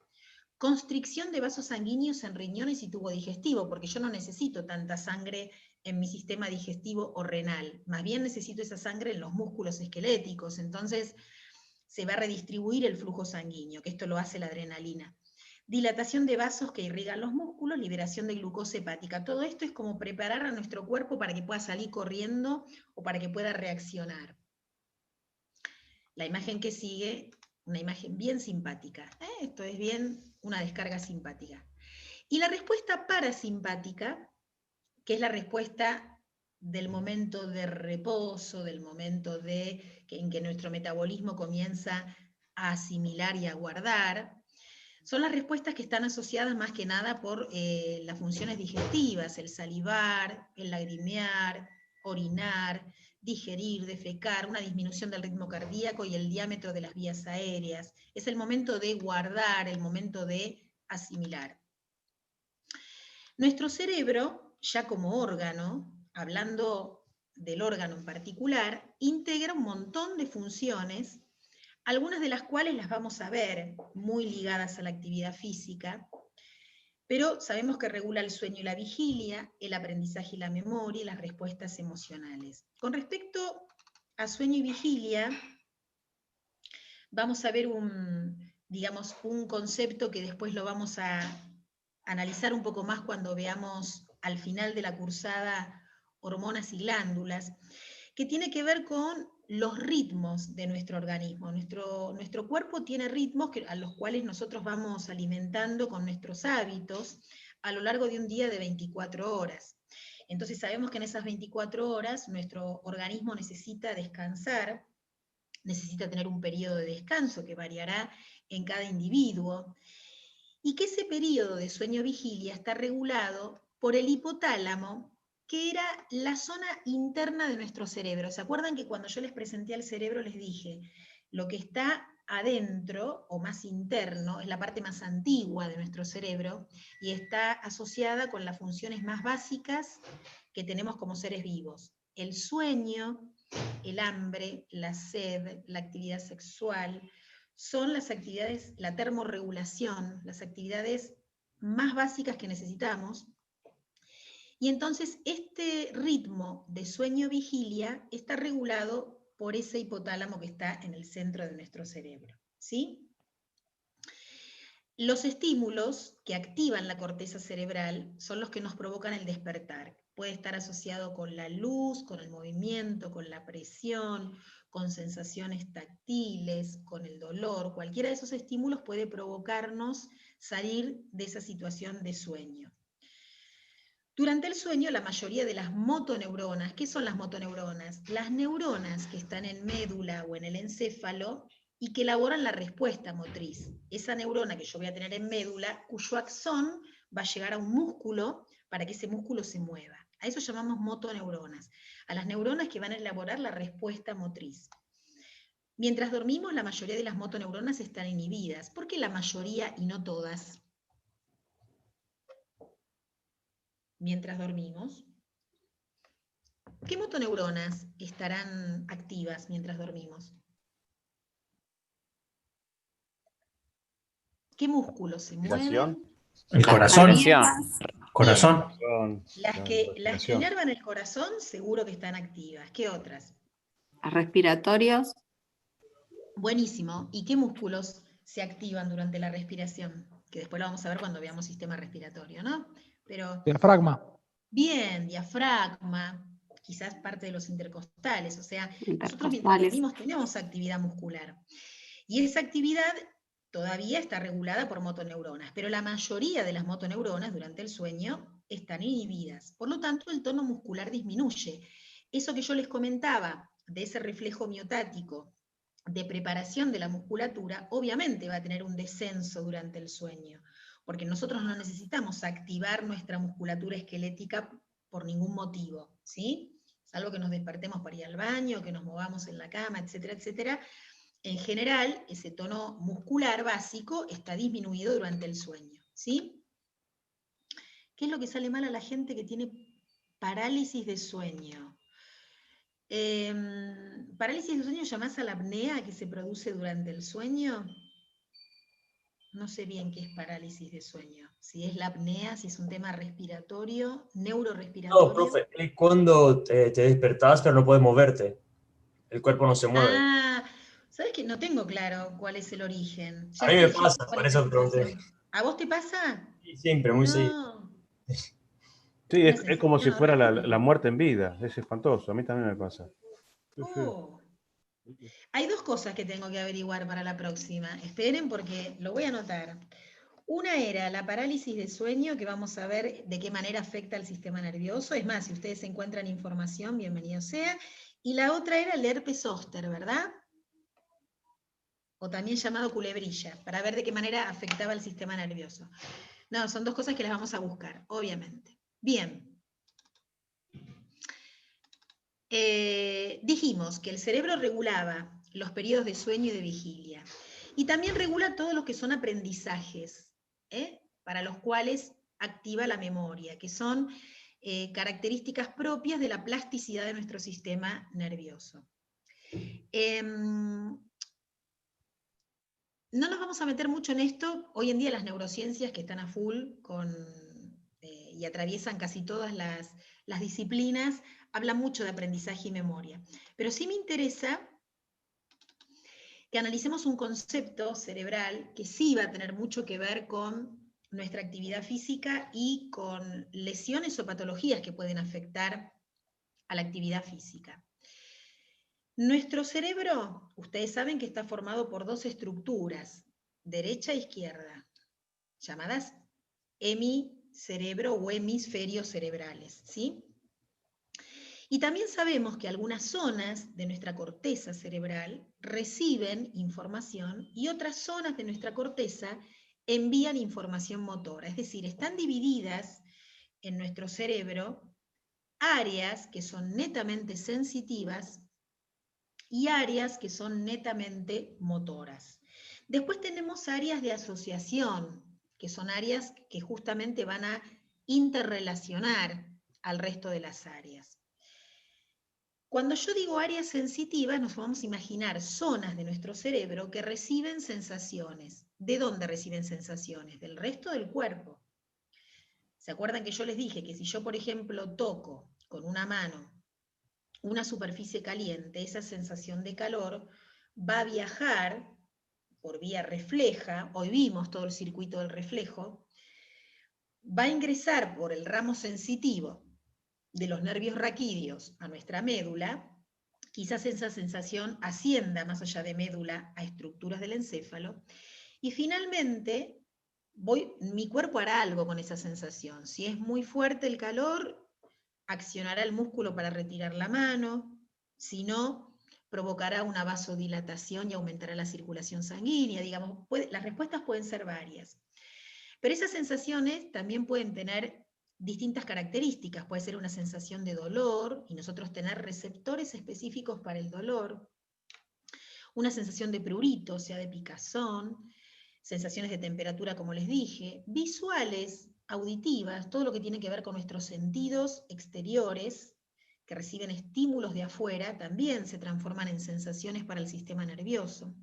constricción de vasos sanguíneos en riñones y tubo digestivo, porque yo no necesito tanta sangre en mi sistema digestivo o renal, más bien necesito esa sangre en los músculos esqueléticos, entonces se va a redistribuir el flujo sanguíneo, que esto lo hace la adrenalina. dilatación de vasos que irrigan los músculos, liberación de glucosa hepática. Todo esto es como preparar a nuestro cuerpo para que pueda salir corriendo o para que pueda reaccionar. La imagen que sigue, una imagen bien simpática. Esto es bien una descarga simpática. Y la respuesta parasimpática, que es la respuesta del momento de reposo, del momento en que nuestro metabolismo comienza a asimilar y a guardar, son las respuestas que están asociadas más que nada por las funciones digestivas, el salivar, el lagrimear, orinar, digerir, defecar, una disminución del ritmo cardíaco y el diámetro de las vías aéreas. Es el momento de guardar, el momento de asimilar. Nuestro cerebro, ya como órgano, hablando del órgano en particular, integra un montón de funciones, algunas de las cuales las vamos a ver muy ligadas a la actividad física, pero sabemos que regula el sueño y la vigilia, el aprendizaje y la memoria y las respuestas emocionales. Con respecto a sueño y vigilia, vamos a ver un concepto que después lo vamos a analizar un poco más cuando veamos al final de la cursada hormonas y glándulas, que tiene que ver con los ritmos de nuestro organismo. Nuestro cuerpo tiene ritmos a los cuales nosotros vamos alimentando con nuestros hábitos a lo largo de un día de 24 horas. Entonces sabemos que en esas 24 horas nuestro organismo necesita descansar, necesita tener un periodo de descanso que variará en cada individuo, y que ese periodo de sueño-vigilia está regulado por el hipotálamo, que era la zona interna de nuestro cerebro. ¿Se acuerdan que cuando yo les presenté al cerebro les dije, lo que está adentro, o más interno, es la parte más antigua de nuestro cerebro, y está asociada con las funciones más básicas que tenemos como seres vivos? El sueño, el hambre, la sed, la actividad sexual, son las actividades, la termorregulación, las actividades más básicas que necesitamos. Y entonces este ritmo de sueño-vigilia está regulado por ese hipotálamo que está en el centro de nuestro cerebro, ¿sí? Los estímulos que activan la corteza cerebral son los que nos provocan el despertar. Puede estar asociado con la luz, con el movimiento, con la presión, con sensaciones táctiles, con el dolor. Cualquiera de esos estímulos puede provocarnos salir de esa situación de sueño. Durante el sueño, la mayoría de las motoneuronas, ¿qué son las motoneuronas? Las neuronas que están en médula o en el encéfalo y que elaboran la respuesta motriz. Esa neurona que yo voy a tener en médula, cuyo axón va a llegar a un músculo para que ese músculo se mueva. A eso llamamos motoneuronas, a las neuronas que van a elaborar la respuesta motriz. Mientras dormimos, la mayoría de las motoneuronas están inhibidas. ¿Por qué la mayoría y no todas? Mientras dormimos. ¿Qué motoneuronas estarán activas mientras dormimos? ¿Qué músculos se mueven? El corazón. Corazón. Las que inervan el corazón seguro que están activas. ¿Qué otras? Respiratorios. Buenísimo. ¿Y qué músculos se activan durante la respiración? Que después lo vamos a ver cuando veamos sistema respiratorio, ¿no? Pero, diafragma. Bien, diafragma, quizás parte de los intercostales, o sea, nosotros mientras dormimos tenemos actividad muscular. Y esa actividad todavía está regulada por motoneuronas, pero la mayoría de las motoneuronas durante el sueño están inhibidas. Por lo tanto, el tono muscular disminuye. Eso que yo les comentaba, de ese reflejo miotático, de preparación de la musculatura, obviamente va a tener un descenso durante el sueño, porque nosotros no necesitamos activar nuestra musculatura esquelética por ningún motivo, ¿sí? Salvo que nos despertemos para ir al baño, que nos movamos en la cama, etcétera, etcétera. En general, ese tono muscular básico está disminuido durante el sueño, ¿sí? ¿Qué es lo que sale mal a la gente que tiene parálisis de sueño? Parálisis de sueño, ¿llamás a la apnea que se produce durante el sueño? No sé bien qué es parálisis de sueño. Si es la apnea, si es un tema respiratorio, neurorespiratorio. No, profe, es cuando te despertás pero no puedes moverte. El cuerpo no se mueve. Ah, ¿sabes qué? No tengo claro cuál es el origen. A mí me pasa, por eso pregunté. ¿A vos te pasa? Sí, siempre, muy seguido. No. Sí, Una es como si sensación fuera la horrible. muerte en vida. Es espantoso. A mí también me pasa. Sí, sí. Oh. Hay dos cosas que tengo que averiguar para la próxima. Esperen porque lo voy a anotar. Una era la parálisis de sueño, que vamos a ver de qué manera afecta al sistema nervioso. Es más, si ustedes encuentran información, bienvenido sea. Y la otra era el herpes zóster, ¿verdad? O también llamado culebrilla, para ver de qué manera afectaba al sistema nervioso. No, son dos cosas que las vamos a buscar, obviamente. Bien. Dijimos que el cerebro regulaba los periodos de sueño y de vigilia. Y también regula todo lo que son aprendizajes, para los cuales activa la memoria, que son características propias de la plasticidad de nuestro sistema nervioso. No nos vamos a meter mucho en esto. Hoy en día las neurociencias, que están a full y atraviesan casi todas las disciplinas, hablan mucho de aprendizaje y memoria. Pero sí me interesa que analicemos un concepto cerebral que sí va a tener mucho que ver con nuestra actividad física y con lesiones o patologías que pueden afectar a la actividad física. Nuestro cerebro, ustedes saben que está formado por dos estructuras, derecha e izquierda, llamadas hemicerebro o hemisferios cerebrales, ¿sí? Y también sabemos que algunas zonas de nuestra corteza cerebral reciben información y otras zonas de nuestra corteza envían información motora, es decir, están divididas en nuestro cerebro áreas que son netamente sensitivas y áreas que son netamente motoras. Después tenemos áreas de asociación, que son áreas que justamente van a interrelacionar al resto de las áreas. Cuando yo digo áreas sensitivas, nos vamos a imaginar zonas de nuestro cerebro que reciben sensaciones. ¿De dónde reciben sensaciones? Del resto del cuerpo. ¿Se acuerdan que yo les dije que si yo, por ejemplo, toco con una mano una superficie caliente, esa sensación de calor va a viajar por vía refleja, hoy vimos todo el circuito del reflejo, va a ingresar por el ramo sensitivo de los nervios raquídeos a nuestra médula, quizás esa sensación ascienda más allá de médula a estructuras del encéfalo, y finalmente mi cuerpo hará algo con esa sensación. Si es muy fuerte el calor, accionará el músculo para retirar la mano, si no, provocará una vasodilatación y aumentará la circulación sanguínea, digamos, las respuestas pueden ser varias. Pero esas sensaciones también pueden tener distintas características, puede ser una sensación de dolor, y nosotros tener receptores específicos para el dolor, una sensación de prurito, o sea, de picazón, sensaciones de temperatura, como les dije, visuales, auditivas, todo lo que tiene que ver con nuestros sentidos exteriores, que reciben estímulos de afuera, también se transforman en sensaciones para el sistema nervioso.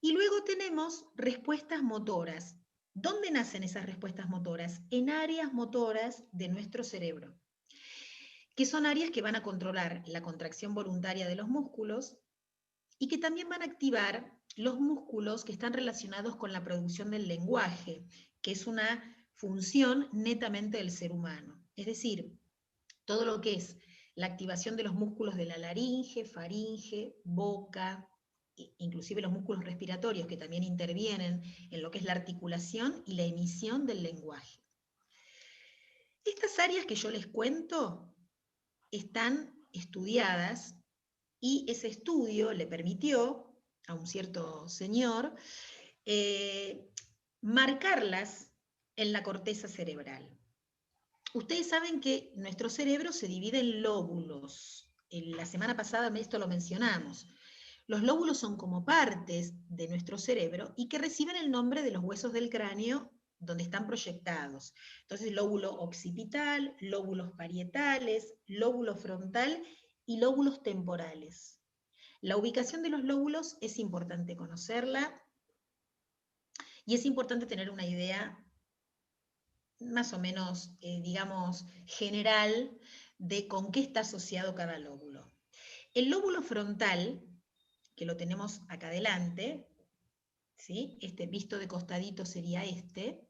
Y luego tenemos respuestas motoras. ¿Dónde nacen esas respuestas motoras? En áreas motoras de nuestro cerebro, que son áreas que van a controlar la contracción voluntaria de los músculos y que también van a activar los músculos que están relacionados con la producción del lenguaje, que es una función netamente del ser humano. Es decir, todo lo que es la activación de los músculos de la laringe, faringe, boca, inclusive los músculos respiratorios que también intervienen en lo que es la articulación y la emisión del lenguaje. Estas áreas que yo les cuento están estudiadas y ese estudio le permitió a un cierto señor marcarlas en la corteza cerebral. Ustedes saben que nuestro cerebro se divide en lóbulos. La semana pasada esto lo mencionamos. Los lóbulos son como partes de nuestro cerebro y que reciben el nombre de los huesos del cráneo donde están proyectados. Entonces, lóbulo occipital, lóbulos parietales, lóbulo frontal y lóbulos temporales. La ubicación de los lóbulos es importante conocerla y es importante tener una idea más o menos, digamos, general de con qué está asociado cada lóbulo. El lóbulo frontal, que lo tenemos acá adelante, ¿sí? Este visto de costadito sería este.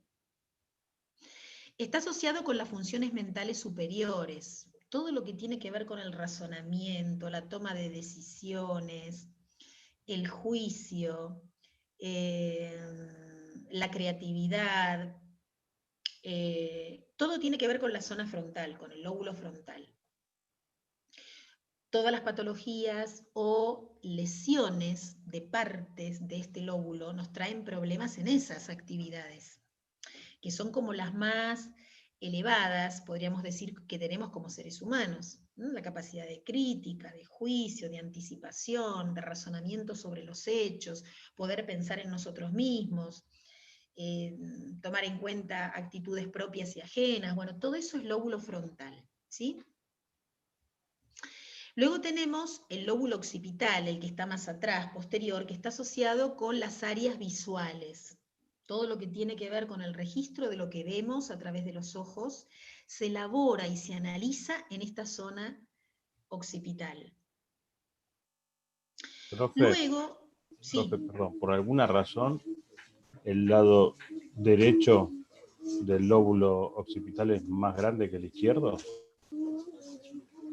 Está asociado con las funciones mentales superiores, todo lo que tiene que ver con el razonamiento, la toma de decisiones, el juicio, la creatividad, todo tiene que ver con la zona frontal, con el lóbulo frontal. Todas las patologías o lesiones de partes de este lóbulo nos traen problemas en esas actividades, que son como las más elevadas, podríamos decir, que tenemos como seres humanos, ¿no? La capacidad de crítica, de juicio, de anticipación, de razonamiento sobre los hechos, poder pensar en nosotros mismos, tomar en cuenta actitudes propias y ajenas, bueno, todo eso es lóbulo frontal, ¿sí? Luego tenemos el lóbulo occipital, el que está más atrás, posterior, que está asociado con las áreas visuales. Todo lo que tiene que ver con el registro de lo que vemos a través de los ojos, se elabora y se analiza en esta zona occipital. Profe, Luego, sí. profe, perdón, por alguna razón, el lado derecho del lóbulo occipital es más grande que el izquierdo.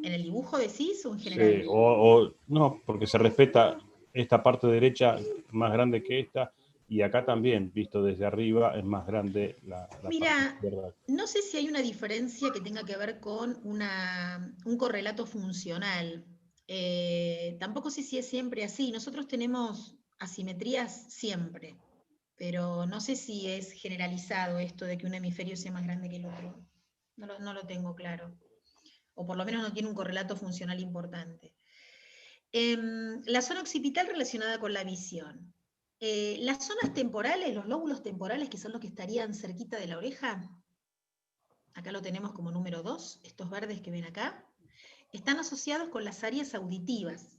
¿En el dibujo decís o en general? Sí, o no, porque se respeta esta parte derecha más grande que esta, y acá también, visto desde arriba, es más grande la Mira, parte izquierda. no sé si hay una diferencia que tenga que ver con un correlato funcional. Tampoco sé si es siempre así. Nosotros tenemos asimetrías siempre, pero no sé si es generalizado esto de que un hemisferio sea más grande que el otro. No lo tengo claro. O por lo menos no tiene un correlato funcional importante. La zona occipital relacionada con la visión. Las zonas temporales, los lóbulos temporales, que son los que estarían cerquita de la oreja, acá lo tenemos como número 2, estos verdes que ven acá, están asociados con las áreas auditivas.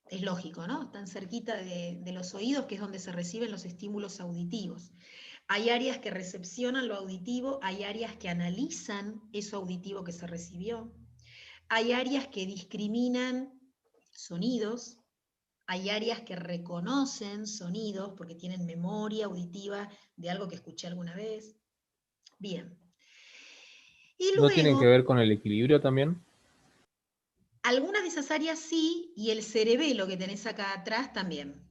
Es lógico, ¿no? Están cerquita de los oídos, que es donde se reciben los estímulos auditivos. Hay áreas que recepcionan lo auditivo, hay áreas que analizan eso auditivo que se recibió, hay áreas que discriminan sonidos, hay áreas que reconocen sonidos porque tienen memoria auditiva de algo que escuché alguna vez. Bien. Y ¿No tienen que luego, ver con el equilibrio también? algunas de esas áreas sí, y el cerebelo que tenés acá atrás también.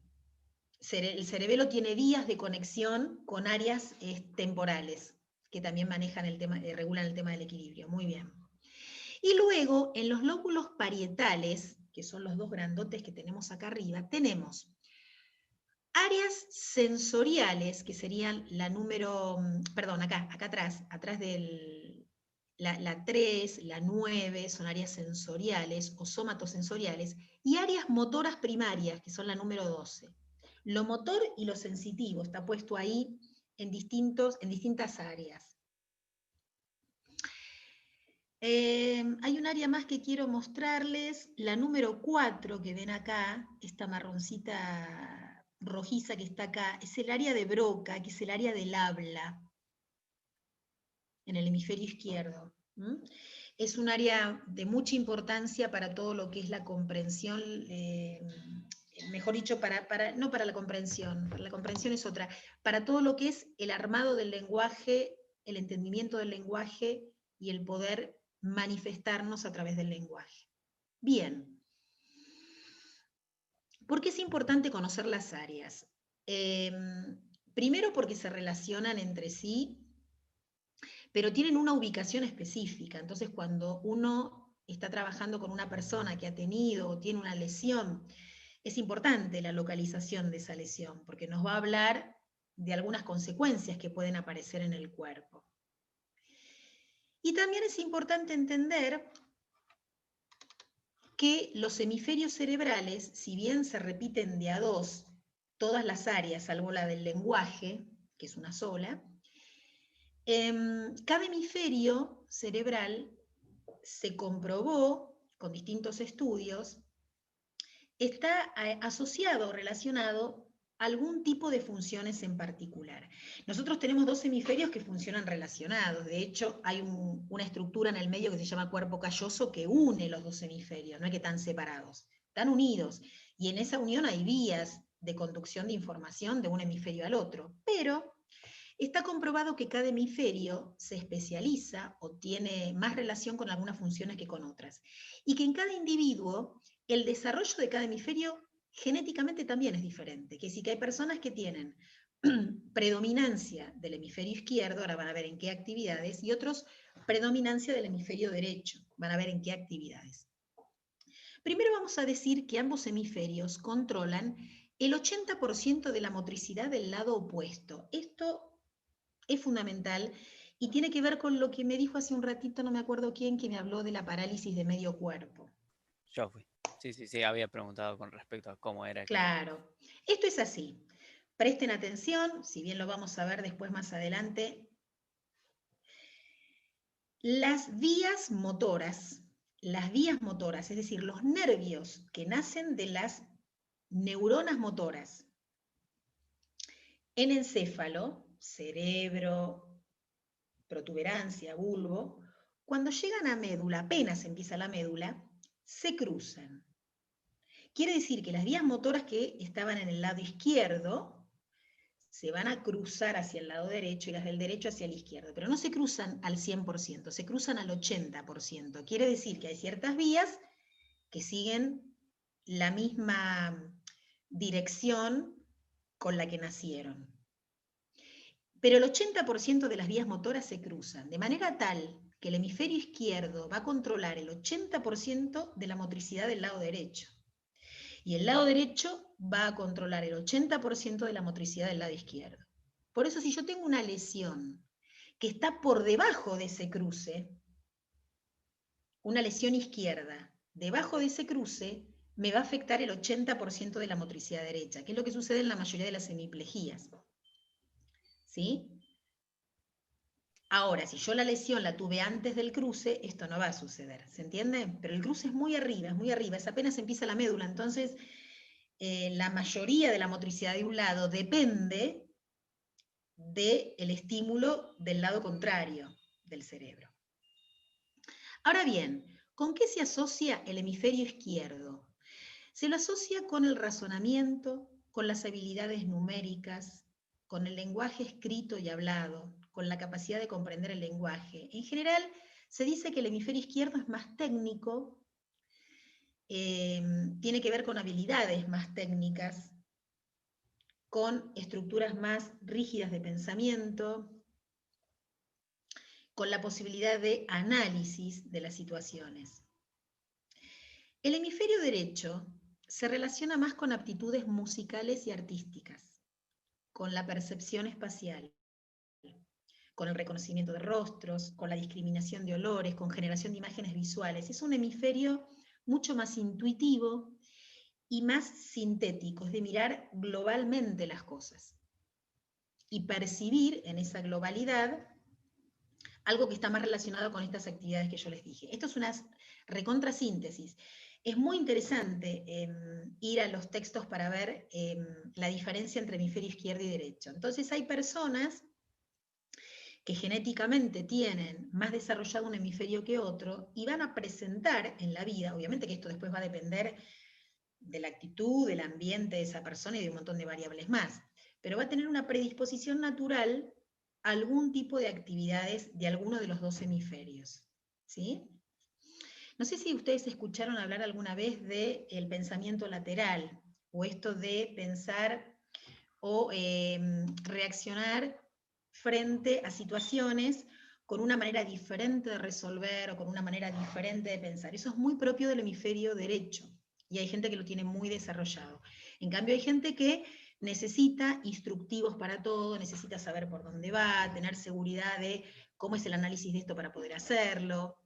El cerebelo tiene vías de conexión con áreas temporales, que también manejan el tema, regulan el tema del equilibrio. Muy bien. Y luego, en los lóbulos parietales, que son los dos grandotes que tenemos acá arriba, tenemos áreas sensoriales, que serían la número, perdón, acá atrás del, la 3, la 9, son áreas sensoriales o somatosensoriales, y áreas motoras primarias, que son la número 12. Lo motor y lo sensitivo está puesto ahí en distintas áreas. Hay un área más que quiero mostrarles, la número 4 que ven acá, esta marroncita rojiza que está acá, es el área de Broca, que es el área del habla, en el hemisferio izquierdo. Es un área de mucha importancia para todo lo que es la comprensión, mejor dicho, no para la comprensión es otra, para todo lo que es el armado del lenguaje, el entendimiento del lenguaje y el poder manifestarnos a través del lenguaje. Bien. ¿Por qué es importante conocer las áreas? Primero porque se relacionan entre sí, pero tienen una ubicación específica. Entonces, cuando uno está trabajando con una persona que ha tenido o tiene una lesión, es importante la localización de esa lesión, porque nos va a hablar de algunas consecuencias que pueden aparecer en el cuerpo. Y también es importante entender que los hemisferios cerebrales, si bien se repiten de a dos todas las áreas, salvo la del lenguaje, que es una sola, cada hemisferio cerebral se comprobó con distintos estudios, está asociado o relacionado a algún tipo de funciones en particular. Nosotros tenemos dos hemisferios que funcionan relacionados. De hecho, hay una estructura en el medio que se llama cuerpo calloso que une los dos hemisferios, no es que están separados, están unidos. Y en esa unión hay vías de conducción de información de un hemisferio al otro, pero está comprobado que cada hemisferio se especializa o tiene más relación con algunas funciones que con otras, y que en cada individuo el desarrollo de cada hemisferio genéticamente también es diferente, que sí que hay personas que tienen predominancia del hemisferio izquierdo, ahora van a ver en qué actividades, y otros predominancia del hemisferio derecho, van a ver en qué actividades. Primero vamos a decir que ambos hemisferios controlan el 80% de la motricidad del lado opuesto. Esto es fundamental y tiene que ver con lo que me dijo hace un ratito, no me acuerdo quién, que me habló de la parálisis de medio cuerpo. Yo fui. Sí, había preguntado con respecto a cómo era. Claro, esto es así. Presten atención, si bien lo vamos a ver después más adelante. Las vías motoras, es decir, los nervios que nacen de las neuronas motoras, en encéfalo, cerebro, protuberancia, bulbo, cuando llegan a médula, apenas empieza la médula, se cruzan. Quiere decir que las vías motoras que estaban en el lado izquierdo se van a cruzar hacia el lado derecho y las del derecho hacia el izquierdo, pero no se cruzan al 100%, se cruzan al 80%. Quiere decir que hay ciertas vías que siguen la misma dirección con la que nacieron. Pero el 80% de las vías motoras se cruzan, de manera tal que el hemisferio izquierdo va a controlar el 80% de la motricidad del lado derecho. Y el lado derecho va a controlar el 80% de la motricidad del lado izquierdo. Por eso si yo tengo una lesión que está por debajo de ese cruce, una lesión izquierda, debajo de ese cruce, me va a afectar el 80% de la motricidad derecha, que es lo que sucede en la mayoría de las hemiplejías. ¿Sí? Ahora, si yo la lesión la tuve antes del cruce, esto no va a suceder, ¿se entiende? Pero el cruce es muy arriba, es apenas empieza la médula, entonces la mayoría de la motricidad de un lado depende del estímulo del lado contrario del cerebro. Ahora bien, ¿con qué se asocia el hemisferio izquierdo? Se lo asocia con el razonamiento, con las habilidades numéricas, con el lenguaje escrito y hablado, con la capacidad de comprender el lenguaje. En general, se dice que el hemisferio izquierdo es más técnico, tiene que ver con habilidades más técnicas, con estructuras más rígidas de pensamiento, con la posibilidad de análisis de las situaciones. El hemisferio derecho se relaciona más con aptitudes musicales y artísticas, con la percepción espacial, con el reconocimiento de rostros, con la discriminación de olores, con generación de imágenes visuales. Es un hemisferio mucho más intuitivo y más sintético, es de mirar globalmente las cosas y percibir en esa globalidad algo que está más relacionado con estas actividades que yo les dije. Esto es una recontrasíntesis. Es muy interesante ir a los textos para ver la diferencia entre hemisferio izquierdo y derecho. Entonces hay personas que genéticamente tienen más desarrollado un hemisferio que otro y van a presentar en la vida, obviamente que esto después va a depender de la actitud, del ambiente de esa persona y de un montón de variables más, pero va a tener una predisposición natural a algún tipo de actividades de alguno de los dos hemisferios, ¿sí? No sé si ustedes escucharon hablar alguna vez del pensamiento lateral, o esto de pensar o reaccionar frente a situaciones con una manera diferente de resolver o con una manera diferente de pensar. Eso es muy propio del hemisferio derecho y hay gente que lo tiene muy desarrollado. En cambio hay gente que necesita instructivos para todo, necesita saber por dónde va, tener seguridad de cómo es el análisis de esto para poder hacerlo,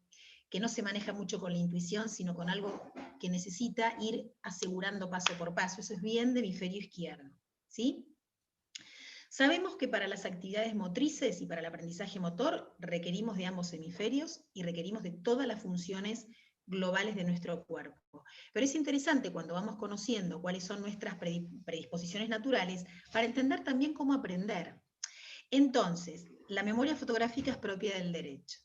que no se maneja mucho con la intuición, sino con algo que necesita ir asegurando paso por paso. Eso es bien de hemisferio izquierdo, ¿sí? Sabemos que para las actividades motrices y para el aprendizaje motor requerimos de ambos hemisferios y requerimos de todas las funciones globales de nuestro cuerpo. Pero es interesante cuando vamos conociendo cuáles son nuestras predisposiciones naturales para entender también cómo aprender. Entonces, la memoria fotográfica es propia del derecho.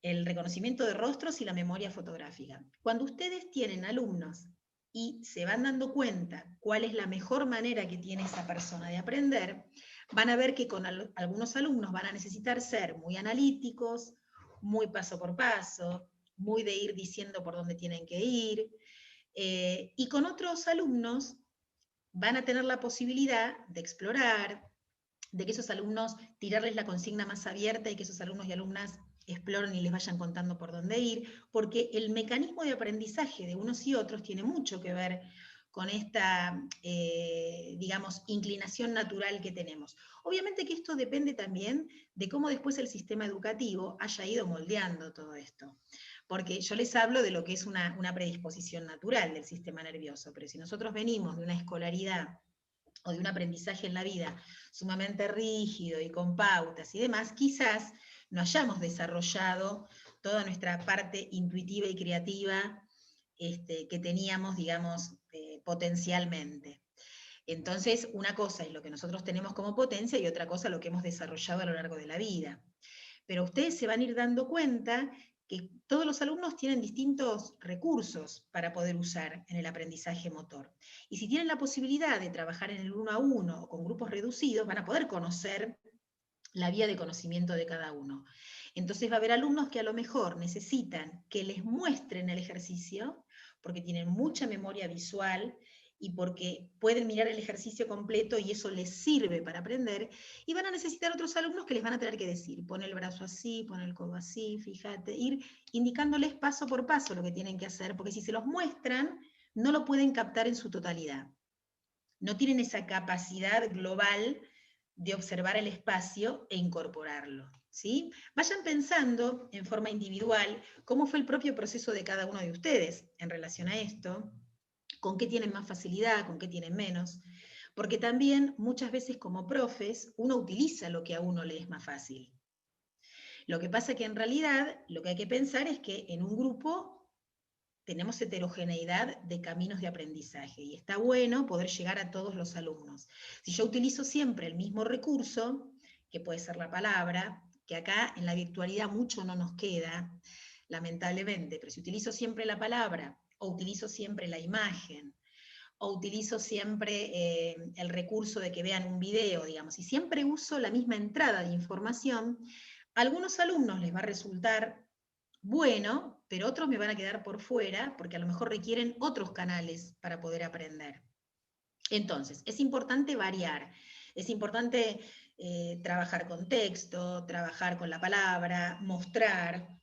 El reconocimiento de rostros y la memoria fotográfica. Cuando ustedes tienen alumnos y se van dando cuenta cuál es la mejor manera que tiene esa persona de aprender, van a ver que con algunos alumnos van a necesitar ser muy analíticos, muy paso por paso, muy de ir diciendo por dónde tienen que ir, y con otros alumnos van a tener la posibilidad de explorar, de que esos alumnos tirarles la consigna más abierta y que esos alumnos y alumnas exploren y les vayan contando por dónde ir, porque el mecanismo de aprendizaje de unos y otros tiene mucho que ver con esta, digamos, inclinación natural que tenemos. Obviamente que esto depende también de cómo después el sistema educativo haya ido moldeando todo esto. Porque yo les hablo de lo que es una predisposición natural del sistema nervioso, pero si nosotros venimos de una escolaridad o de un aprendizaje en la vida sumamente rígido y con pautas y demás, quizás no hayamos desarrollado toda nuestra parte intuitiva y creativa que teníamos, digamos, potencialmente. Entonces, una cosa es lo que nosotros tenemos como potencia y otra cosa lo que hemos desarrollado a lo largo de la vida. Pero ustedes se van a ir dando cuenta que todos los alumnos tienen distintos recursos para poder usar en el aprendizaje motor. Y si tienen la posibilidad de trabajar en el 1 a 1 o con grupos reducidos, van a poder conocer la vía de conocimiento de cada uno. Entonces va a haber alumnos que a lo mejor necesitan que les muestren el ejercicio, porque tienen mucha memoria visual, y porque pueden mirar el ejercicio completo y eso les sirve para aprender, y van a necesitar otros alumnos que les van a tener que decir, pon el brazo así, pon el codo así, fíjate, ir indicándoles paso por paso lo que tienen que hacer, porque si se los muestran, no lo pueden captar en su totalidad. No tienen esa capacidad global de observar el espacio e incorporarlo, ¿sí? Vayan pensando en forma individual cómo fue el propio proceso de cada uno de ustedes en relación a esto, con qué tienen más facilidad, con qué tienen menos, porque también muchas veces como profes uno utiliza lo que a uno le es más fácil. Lo que pasa que en realidad lo que hay que pensar es que en un grupo tenemos heterogeneidad de caminos de aprendizaje y está bueno poder llegar a todos los alumnos. Si yo utilizo siempre el mismo recurso, que puede ser la palabra, que acá en la virtualidad mucho no nos queda, lamentablemente, pero si utilizo siempre la palabra, o utilizo siempre la imagen, o utilizo siempre el recurso de que vean un video, digamos, y siempre uso la misma entrada de información, a algunos alumnos les va a resultar bueno, pero otros me van a quedar por fuera, porque a lo mejor requieren otros canales para poder aprender. Entonces, es importante variar, es importante trabajar con texto, trabajar con la palabra, mostrar,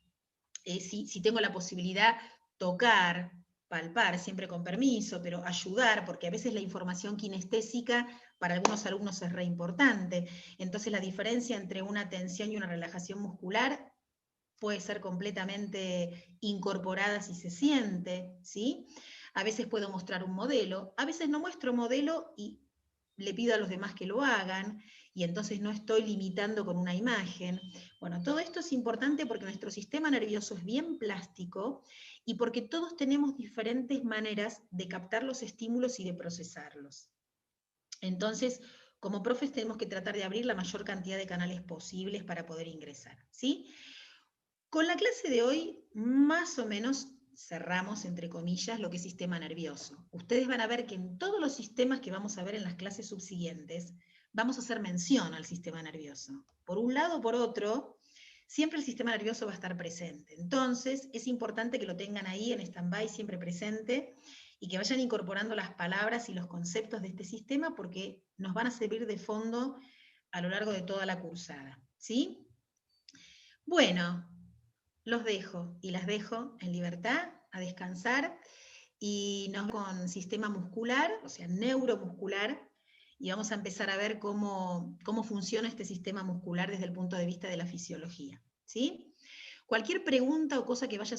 si tengo la posibilidad, tocar, palpar, siempre con permiso, pero ayudar, porque a veces la información kinestésica para algunos alumnos es re importante. Entonces la diferencia entre una tensión y una relajación muscular puede ser completamente incorporada si se siente, ¿sí? A veces puedo mostrar un modelo, a veces no muestro modelo y le pido a los demás que lo hagan, y entonces no estoy limitando con una imagen. Bueno, todo esto es importante porque nuestro sistema nervioso es bien plástico y porque todos tenemos diferentes maneras de captar los estímulos y de procesarlos. Entonces, como profes tenemos que tratar de abrir la mayor cantidad de canales posibles para poder ingresar, ¿sí? Con la clase de hoy, más o menos cerramos, entre comillas, lo que es sistema nervioso. Ustedes van a ver que en todos los sistemas que vamos a ver en las clases subsiguientes, vamos a hacer mención al sistema nervioso. Por un lado o por otro, siempre el sistema nervioso va a estar presente. Entonces, es importante que lo tengan ahí en stand-by, siempre presente, y que vayan incorporando las palabras y los conceptos de este sistema, porque nos van a servir de fondo a lo largo de toda la cursada, ¿sí? Bueno, los dejo y las dejo en libertad a descansar y nos vemos con sistema muscular, o sea, neuromuscular, y vamos a empezar a ver cómo funciona este sistema muscular desde el punto de vista de la fisiología, ¿sí? Cualquier pregunta o cosa que vaya